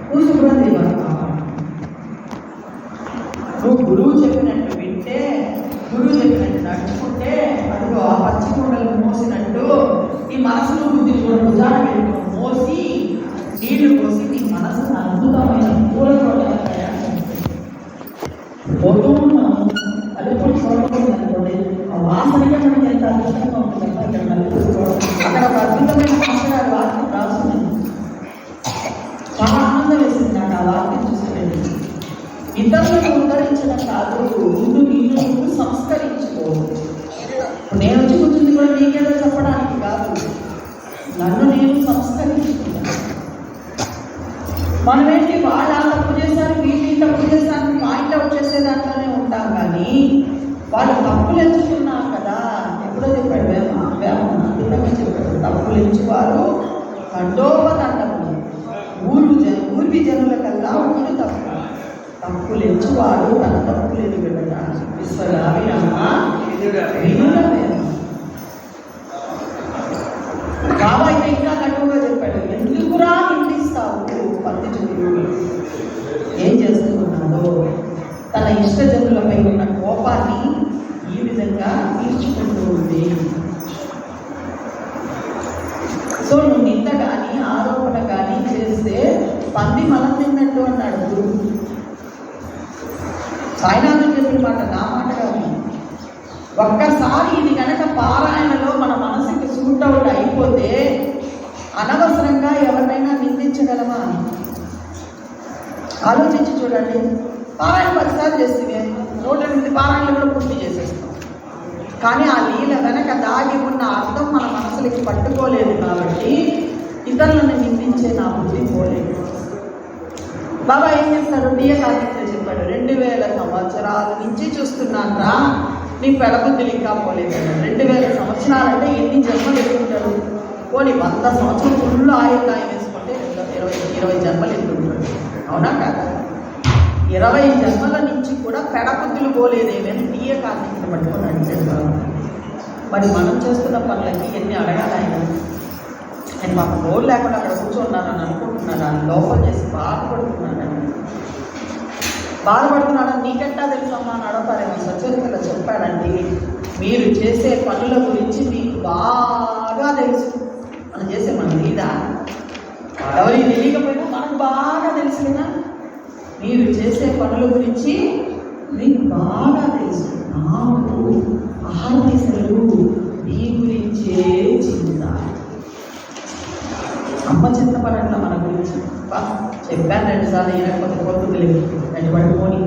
నువ్వు శుభ్రం చేయాలి. నువ్వు గురువు చెప్పినట్టు వింటే, గురువు చెప్పినట్టు నడుచుకుంటే, అదిగో ఆ పచ్చి కుండలు మోసినట్టు నీ మనసును బుద్ధి కూడా భుజాన పెట్టుకుని మోసి నీళ్లు పోసి నీ మనసు అద్భుతమైన పూల తోటగా తయారు పోతూ ఉన్నాము. అది కూడా చూడకూడదు అనుకోండి, ఆ వాసనగా మనకి ఎంత అద్భుతంగా ఉంటుంది. అక్కడ ఒక అద్భుతమైన సంస్కార వాక్యం రాస్తుంది. చాలా ఆనందం వేసింది నాకు ఆ వాక్యం చూసేది. ఇతరులను ఉద్ధరించడం కాదు, ముందు నిన్ను సంస్కరించుకో. నేను వచ్చి కూర్చుంది కూడా నీకేదో చెప్పడానికి కాదు, నన్ను నేను సంస్కరించుకున్నాను. మనమేంటి వాళ్ళు ఆ తప్పు చేశారు, వీళ్ళు తప్పు చేశారు, పాయింట్ అవుట్ చేసే దాంట్లోనే ఉంటాం. కానీ వాళ్ళు తప్పులు ఎంచుకున్నారు కదా. ఎప్పుడో చెప్పాడు వేమన్నా చెప్పాడు, తప్పులు ఎంచువారు దండోపదండము, ఊర్వి జనుల కల్లా ఊరు తప్పు. తప్పులు ఎంచువాడు తన తప్పులు ఎదుగుదట విశ్వరావిరమ్మ వినులమే. బాబా ఇంకా కట్టుగా చెప్పాడు, ఎందుకురా నిందిస్తావు పత్తిచుకుడు. ఏం చేస్తున్నాడో తన ఇష్టజనులపై ఉన్న కోపాన్ని ఈ విధంగా తీర్చుకుంటూ ఉంది. సో నువ్వు నింద కానీ ఆరోపణ కానీ చేస్తే పంది మనం తిన్నట్టు అన్నాడు గురువు. సాయినాథుడు చెప్పిన మాట నా మాట కాదు. ఒక్కసారి ఇది కనుక పారాయణలో మన మనసుకి సూట్ అవుట్ అయిపోతే అనవసరంగా ఎవరినైనా నిందించగలమా? ఆలోచించి చూడండి. పారాయణ 10 సార్లు చేస్తే 108 పారాయణలు కూడా పూర్తి చేసేస్తాం. కానీ ఆ లీల వెనక దాగి ఉన్న అర్థం మన మనసులకి పట్టుకోలేదు కాబట్టి ఇతరులను నిందించే నా బుద్ధి పోలేదు. బాబా ఏం చేస్తాడు? డిఏ కార్తీక్ చెప్పాడు, 2000 సంవత్సరాల నుంచి చూస్తున్నారా నీ పెడబుద్ధులు ఇంకా పోలేదు. 2000 సంవత్సరాలంటే ఎన్ని జన్మలు ఎత్తుంటాడు? పోనీ 100 సంవత్సరం ఫుల్ ఆయుర్దాయం వేసుకుంటే 20 జన్మలు ఎత్తుంటాడు. అవునా కాదా? 20 జన్మల నుంచి కూడా పెడబుద్ధులు పోలేదేమని డిఏ కార్తీక్ని పట్టుకొని అడిగాడు. మరి మనం చేస్తున్న పనులకి ఎన్ని అడగాలి ఆయన? నేను మాకు నోరు లేకుండా అక్కడ కూర్చున్నానని అనుకుంటున్నాను, అని లోపల చేసి బాధపడుతున్నాడని నీకెట్టా తెలుసమ్మా అని అడతారేమో. సచరిత్రలో చెప్పాడండి, మీరు చేసే పనుల గురించి మీకు బాగా తెలుసు. మనం చేసే మన లేదా ఎవరికి తెలియకపోయినా మనకు బాగా తెలుసు కదా. మీరు చేసే పనుల గురించి మీకు బాగా తెలుసు. నాకు ఆహర్నిశలు మీ గురించే చింత. అమ్మ చింతపడట్ల మన గురించి. చెప్పాను 2 సార్లు, ఏనకపోతే కొడుకు తెలియదు ఎటు పట్టుకొని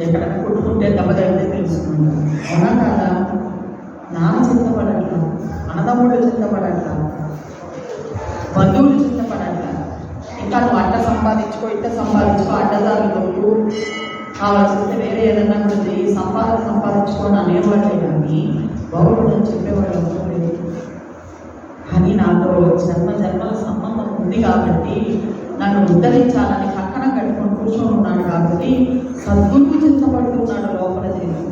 ఎక్కడైనా కొట్టుకుంటే దెబ్బ తగ్గితే తెలుసుకున్నాను. అవునా కాదా? నాన్న చింతపడట్ల, అన్నదమ్ముడు చింతపడట్ల, బంధువులు చింతపడట్ల. ఇంకా నువ్వు అట్ట సంపాదించుకో, ఇట్ట సంపాదించుకో, అడ్డదారులు కావాల్సిందే వేరే ఏదన్నా కూడా చెయ్యి, సంపాదించుకోని అనేవాళ్ళే కానీ బాగుండని చెప్పేవాళ్ళు అనుకోలేదు. కానీ నాతో జన్మల సంబంధం ఉంది కాబట్టి నన్ను ఉద్ధరించాలని పక్కన కట్టుకొని కూర్చొని ఉన్నాడు కాబట్టి సద్గురు చింతపడుతున్నాడు లోపల చేసి.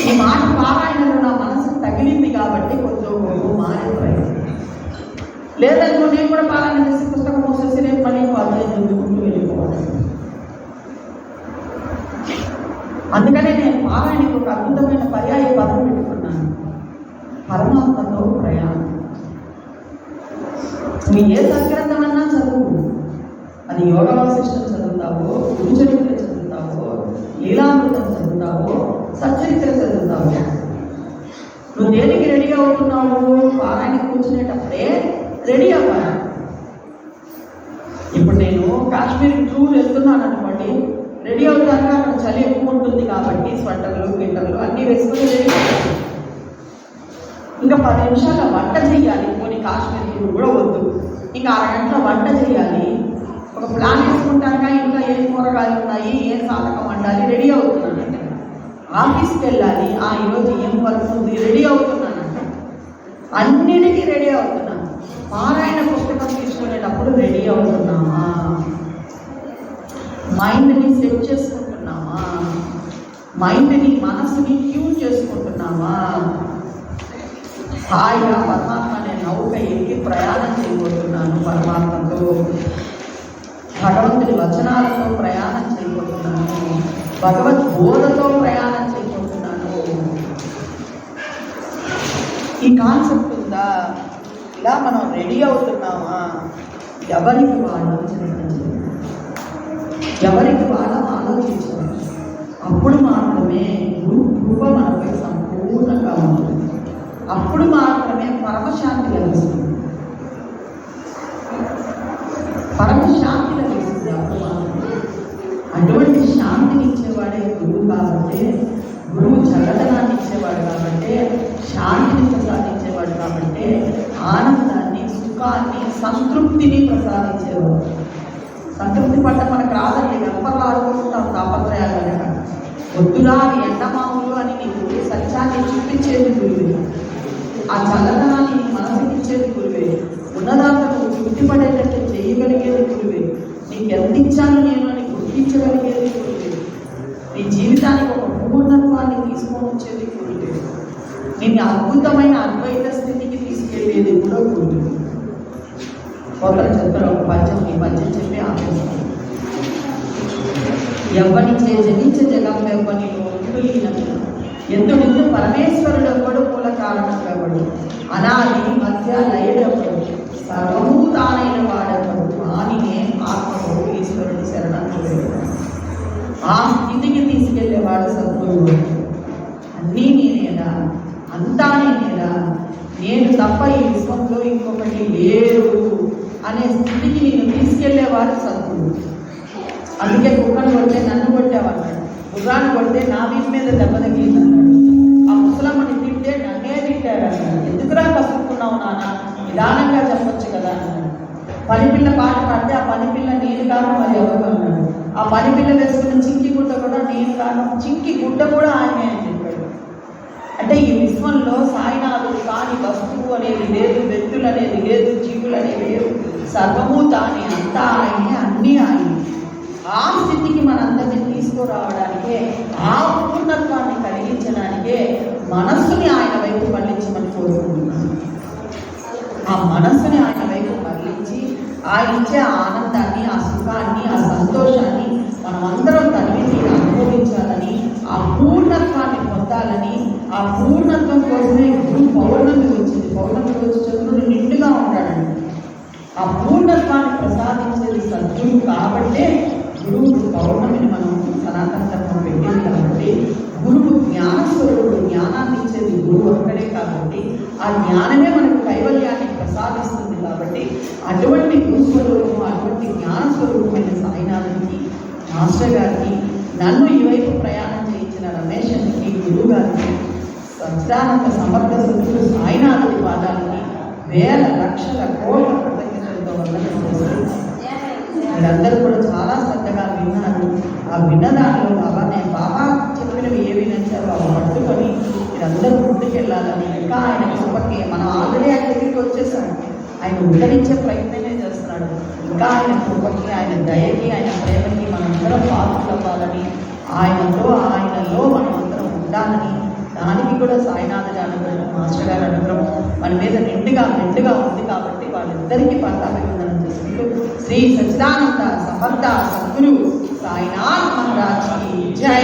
ఈ మాట పారాయణలో నా మనసుకు తగిలింది కాబట్టి కొంచెం మారిపోయింది. లేదనుకో నేను కూడా పారాయణ చేసి పుస్తకం మోసేసి రేపు మళ్ళీ పారాయణ చదువుకుంటూ వెళ్ళిపోవాలి. అందుకనే నేను పారాయణకు ఒక అద్భుతమైన పర్యాయ పదం పెట్టుకున్నాను, పరమాత్మతో ప్రయాణం. నువ్వు ఏ సత్గ్రంథమన్నా చదువు, అది యోగ వాసిష్టం చదువుతావో, గురుచరిత్ర చదువుతావో, లీలామృతం చదువుతావో, సచ్చరిత్ర చదువుతావో, నువ్వు దేనికి రెడీ అవుతున్నావు? పారాయణ కూర్చునేటప్పుడే రెడీ అవ్వాలి. ఇప్పుడు నేను కాశ్మీర్ టూర్ వెళ్తున్నాను అనుకోండి, రెడీ అవుతాను. అక్కడ చలి ఎక్కువ ఉంటుంది కాబట్టి స్వెటర్లు గిట్టర్లు అన్నీ వేసుకొని రెడీ అవుతాను. ఇంకా 10 నిమిషాల వంట చేయాలి. కొన్ని కాశ్మీర్ టూర్ కూడా వద్దు, ఇంకా 6 గంటల వంట చేయాలి. ఒక ప్లాన్ వేసుకుంటానుగా, ఇంకా ఏం కూరగాయలు ఉన్నాయి, ఏం సాధకం వండాలి, రెడీ అవుతున్నాను. అంటే ఆఫీస్కి వెళ్ళాలి, ఈరోజు ఏం వర్క్ ఉంది, రెడీ అవుతున్నాను. అంటే అన్నిటికీ రెడీ అవుతున్నాను. పారాయణ పుస్తకం తీసుకునేటప్పుడు రెడీ అవుతున్నామా? మైండ్ని సెట్ చేసుకుంటున్నామా? మైండ్ని మనసుని ట్యూన్ చేసుకుంటున్నామా? హాయిగా పరమాత్మ నేను నౌక ఎక్కి ప్రయాణం చేయబోతున్నాను. పరమాత్మతో, భగవంతుడి వచనాలతో ప్రయాణం చేయబోతున్నాను. భగవద్బోధతో ప్రయాణం చేయబోతున్నాను. ఈ కాన్సెప్ట్ ఉందా? ఇలా మనం రెడీ అవుతున్నామా? ఎవరికి వాళ్ళు ఆలోచించాలి. అప్పుడు మాత్రమే గురుకృప మనపై సంపూర్ణంగా ఉంటుంది. అప్పుడు మాత్రమే పరమశాంతి లభిస్తుంది. పరమశాంతి లభిస్తుంది అప్పుడు మాత్రమే. అటువంటి శాంతిని ఇచ్చేవాడే గురువు కాబట్టి, గురువు చల్లదనాన్ని ఇచ్చేవాడు కాబట్టి, శాంతిని ప్రసాదించేవాడు కాబట్టి, ఆనందాన్ని, సుఖాన్ని, సంతృప్తిని ప్రసాదించేవాడు. సంతృప్తి పట్ల మనకు రాదండి, వెంపర్లాడుకుంటాం తాపత్రయాలు. వద్దురా ఎండమాములు అని నీకు సత్యాన్ని చూపించేది గురువే. ఆ చల్లదనాన్ని మనసుకి ఇచ్చేది గురువే. ఉన్నదాంతో నువ్వు తృప్తిపడేటట్టు చేయగలిగేది గురువే. నీకు ఎంత ఇచ్చాను నేను అని గుర్తించగలిగేది గురువే. నీ జీవితానికి ఒక పూర్ణత్వాన్ని తీసుకొని వచ్చేది గురువే. నిన్ను అద్భుతమైన అద్వైత స్థితికి తీసుకెళ్ళేది కూడా గురువే. ఒకరు చెప్తారు ఒక పద్యం, ఈ పద్యం చెప్పి ఆలోచన. ఎవ్వని చే జనించ జగం ఎవ్వని ఎందుకు పరమేశ్వరుడు ఎవ్వడు మూల కారణం ఎవడు, అనాది మధ్య లయడెవ్వడు, సర్వము తానైన వాడెవ్వడు, ఆనినే ఆత్మకు ఈశ్వరుడు శరణంతుడు. ఆ స్థితికి తీసుకెళ్లేవాడు సద్గురువు. అన్నీ ఈ విశ్వంలో ఇంకొకటి లేరు అనే స్థితికి నేను తీసుకెళ్లేవాడు సద్గురు. అందుకే కుక్కను కొడితే నన్ను కొట్టేవాడు, గుర్రాన్ని కొడితే నా వీటి మీద దెబ్బ తగిలిందన్నాడు, ఆ ముసలమ్మని తింటే నన్నే తిట్టాడు అన్నాడు. ఎందుకురా కసుకున్నావు నాన్న, నిదానంగా చెప్పొచ్చు కదా అన్నాడు. పనిపిల్ల పాట పాడితే ఆ పనిపిల్ల నేను కాను మరి ఎవరు అన్నాడు. ఆ పనిపిల్ల వేసుకున్న చింకి గుడ్డ కూడా నేను కాను, చింకి గుడ్డ కూడా ఆయనే అని చెప్పాడు. అంటే ఈ విశ్వంలో సాయినాథుడు కాని వస్తువు అనేది లేదు, వ్యక్తులు అనేది లేదు, జీవులు అనేవి లేవు, సర్వము తానే, అంతా ఆయనే, అన్నీ ఆయనే. ఆ స్థితికి మనందరినీ తీసుకురావడానికే, ఆ పూర్ణత్వాన్ని కలిగించడానికే మనస్సుని ఆయన వైపు మళ్ళించమని కోరుకుంటున్నాను. ఆ మనస్సుని ఆయన వైపు మళ్ళించి ఆయన ఇచ్చే ఆనందాన్ని, ఆ సుఖాన్ని, ఆ సంతోషాన్ని మనమందరం తనివి అనుభవించాలని, ఆ పూర్ణత్వాన్ని పొందాలని, ఆ పూర్ణత్వం కోసమే గురువు పౌర్ణమి వచ్చింది. పౌర్ణమి రోజు చంద్రుడు నిండుగా ఉంటాడండి. ఆ పూర్ణత్వాన్ని ప్రసాదించేది సద్గురువు కాబట్టే గురువు పౌర్ణమిని మనం సనాతన ధర్మం పెట్టింది. కాబట్టి గురువు జ్ఞానస్వరూపుడు, జ్ఞానాన్ని ఇచ్చేది గురువు ఒక్కడే కాబట్టి ఆ జ్ఞానమే మనకు కైవల్యాన్ని ప్రసాదిస్తుంది. కాబట్టి అటువంటి గురుస్వరూపము, అటువంటి జ్ఞానస్వరూపమైన సాయినాథునికి, మాస్టర్ గారికి, నన్ను ఈ వైపు ప్రయాణం చేయించిన రమేష్ అనికి, గురువు గారికి, సచ్చిదానంద సమర్థ సద్గురు సాయినాథుడి పాదాలకి వేల లక్షల కోట్ల కృతజ్ఞతలతో వందనం చేస్తూ, మీరందరూ కూడా చాలా శ్రద్ధగా విన్నారు. ఆ విన్నదానిలో బాబా చెప్పినవి ఏవి నచ్చారో అవి పట్టుకొని మీరందరూ ముందుకెళ్ళాలని, ఇంకా ఆయన కృపకి మనం ఆల్రెడీ ఆయన దగ్గరికి వచ్చేసాడు, ఆయన ఉద్ధరించే ప్రయత్నమే చేస్తున్నాడు. ఇంకా ఆయన కృపకి, ఆయన దయకి, ఆయన ప్రేమకి మనందరం పాత్రలు అవ్వాలని, ఆయనలో మనం అందరం ఉండాలని, దానికి కూడా సాయినాథుడి అనుగ్రహం, మాస్టర్ గారి అనుగ్రహం మన మీద నిండుగా ఉంది. కాబట్టి వాళ్ళిద్దరికీ పట్టాభివందనం చేసుకుంటూ శ్రీ సచ్చిదానంద సమర్థ సద్గురు సాయినాథ్ మహారాజ్ కి జై.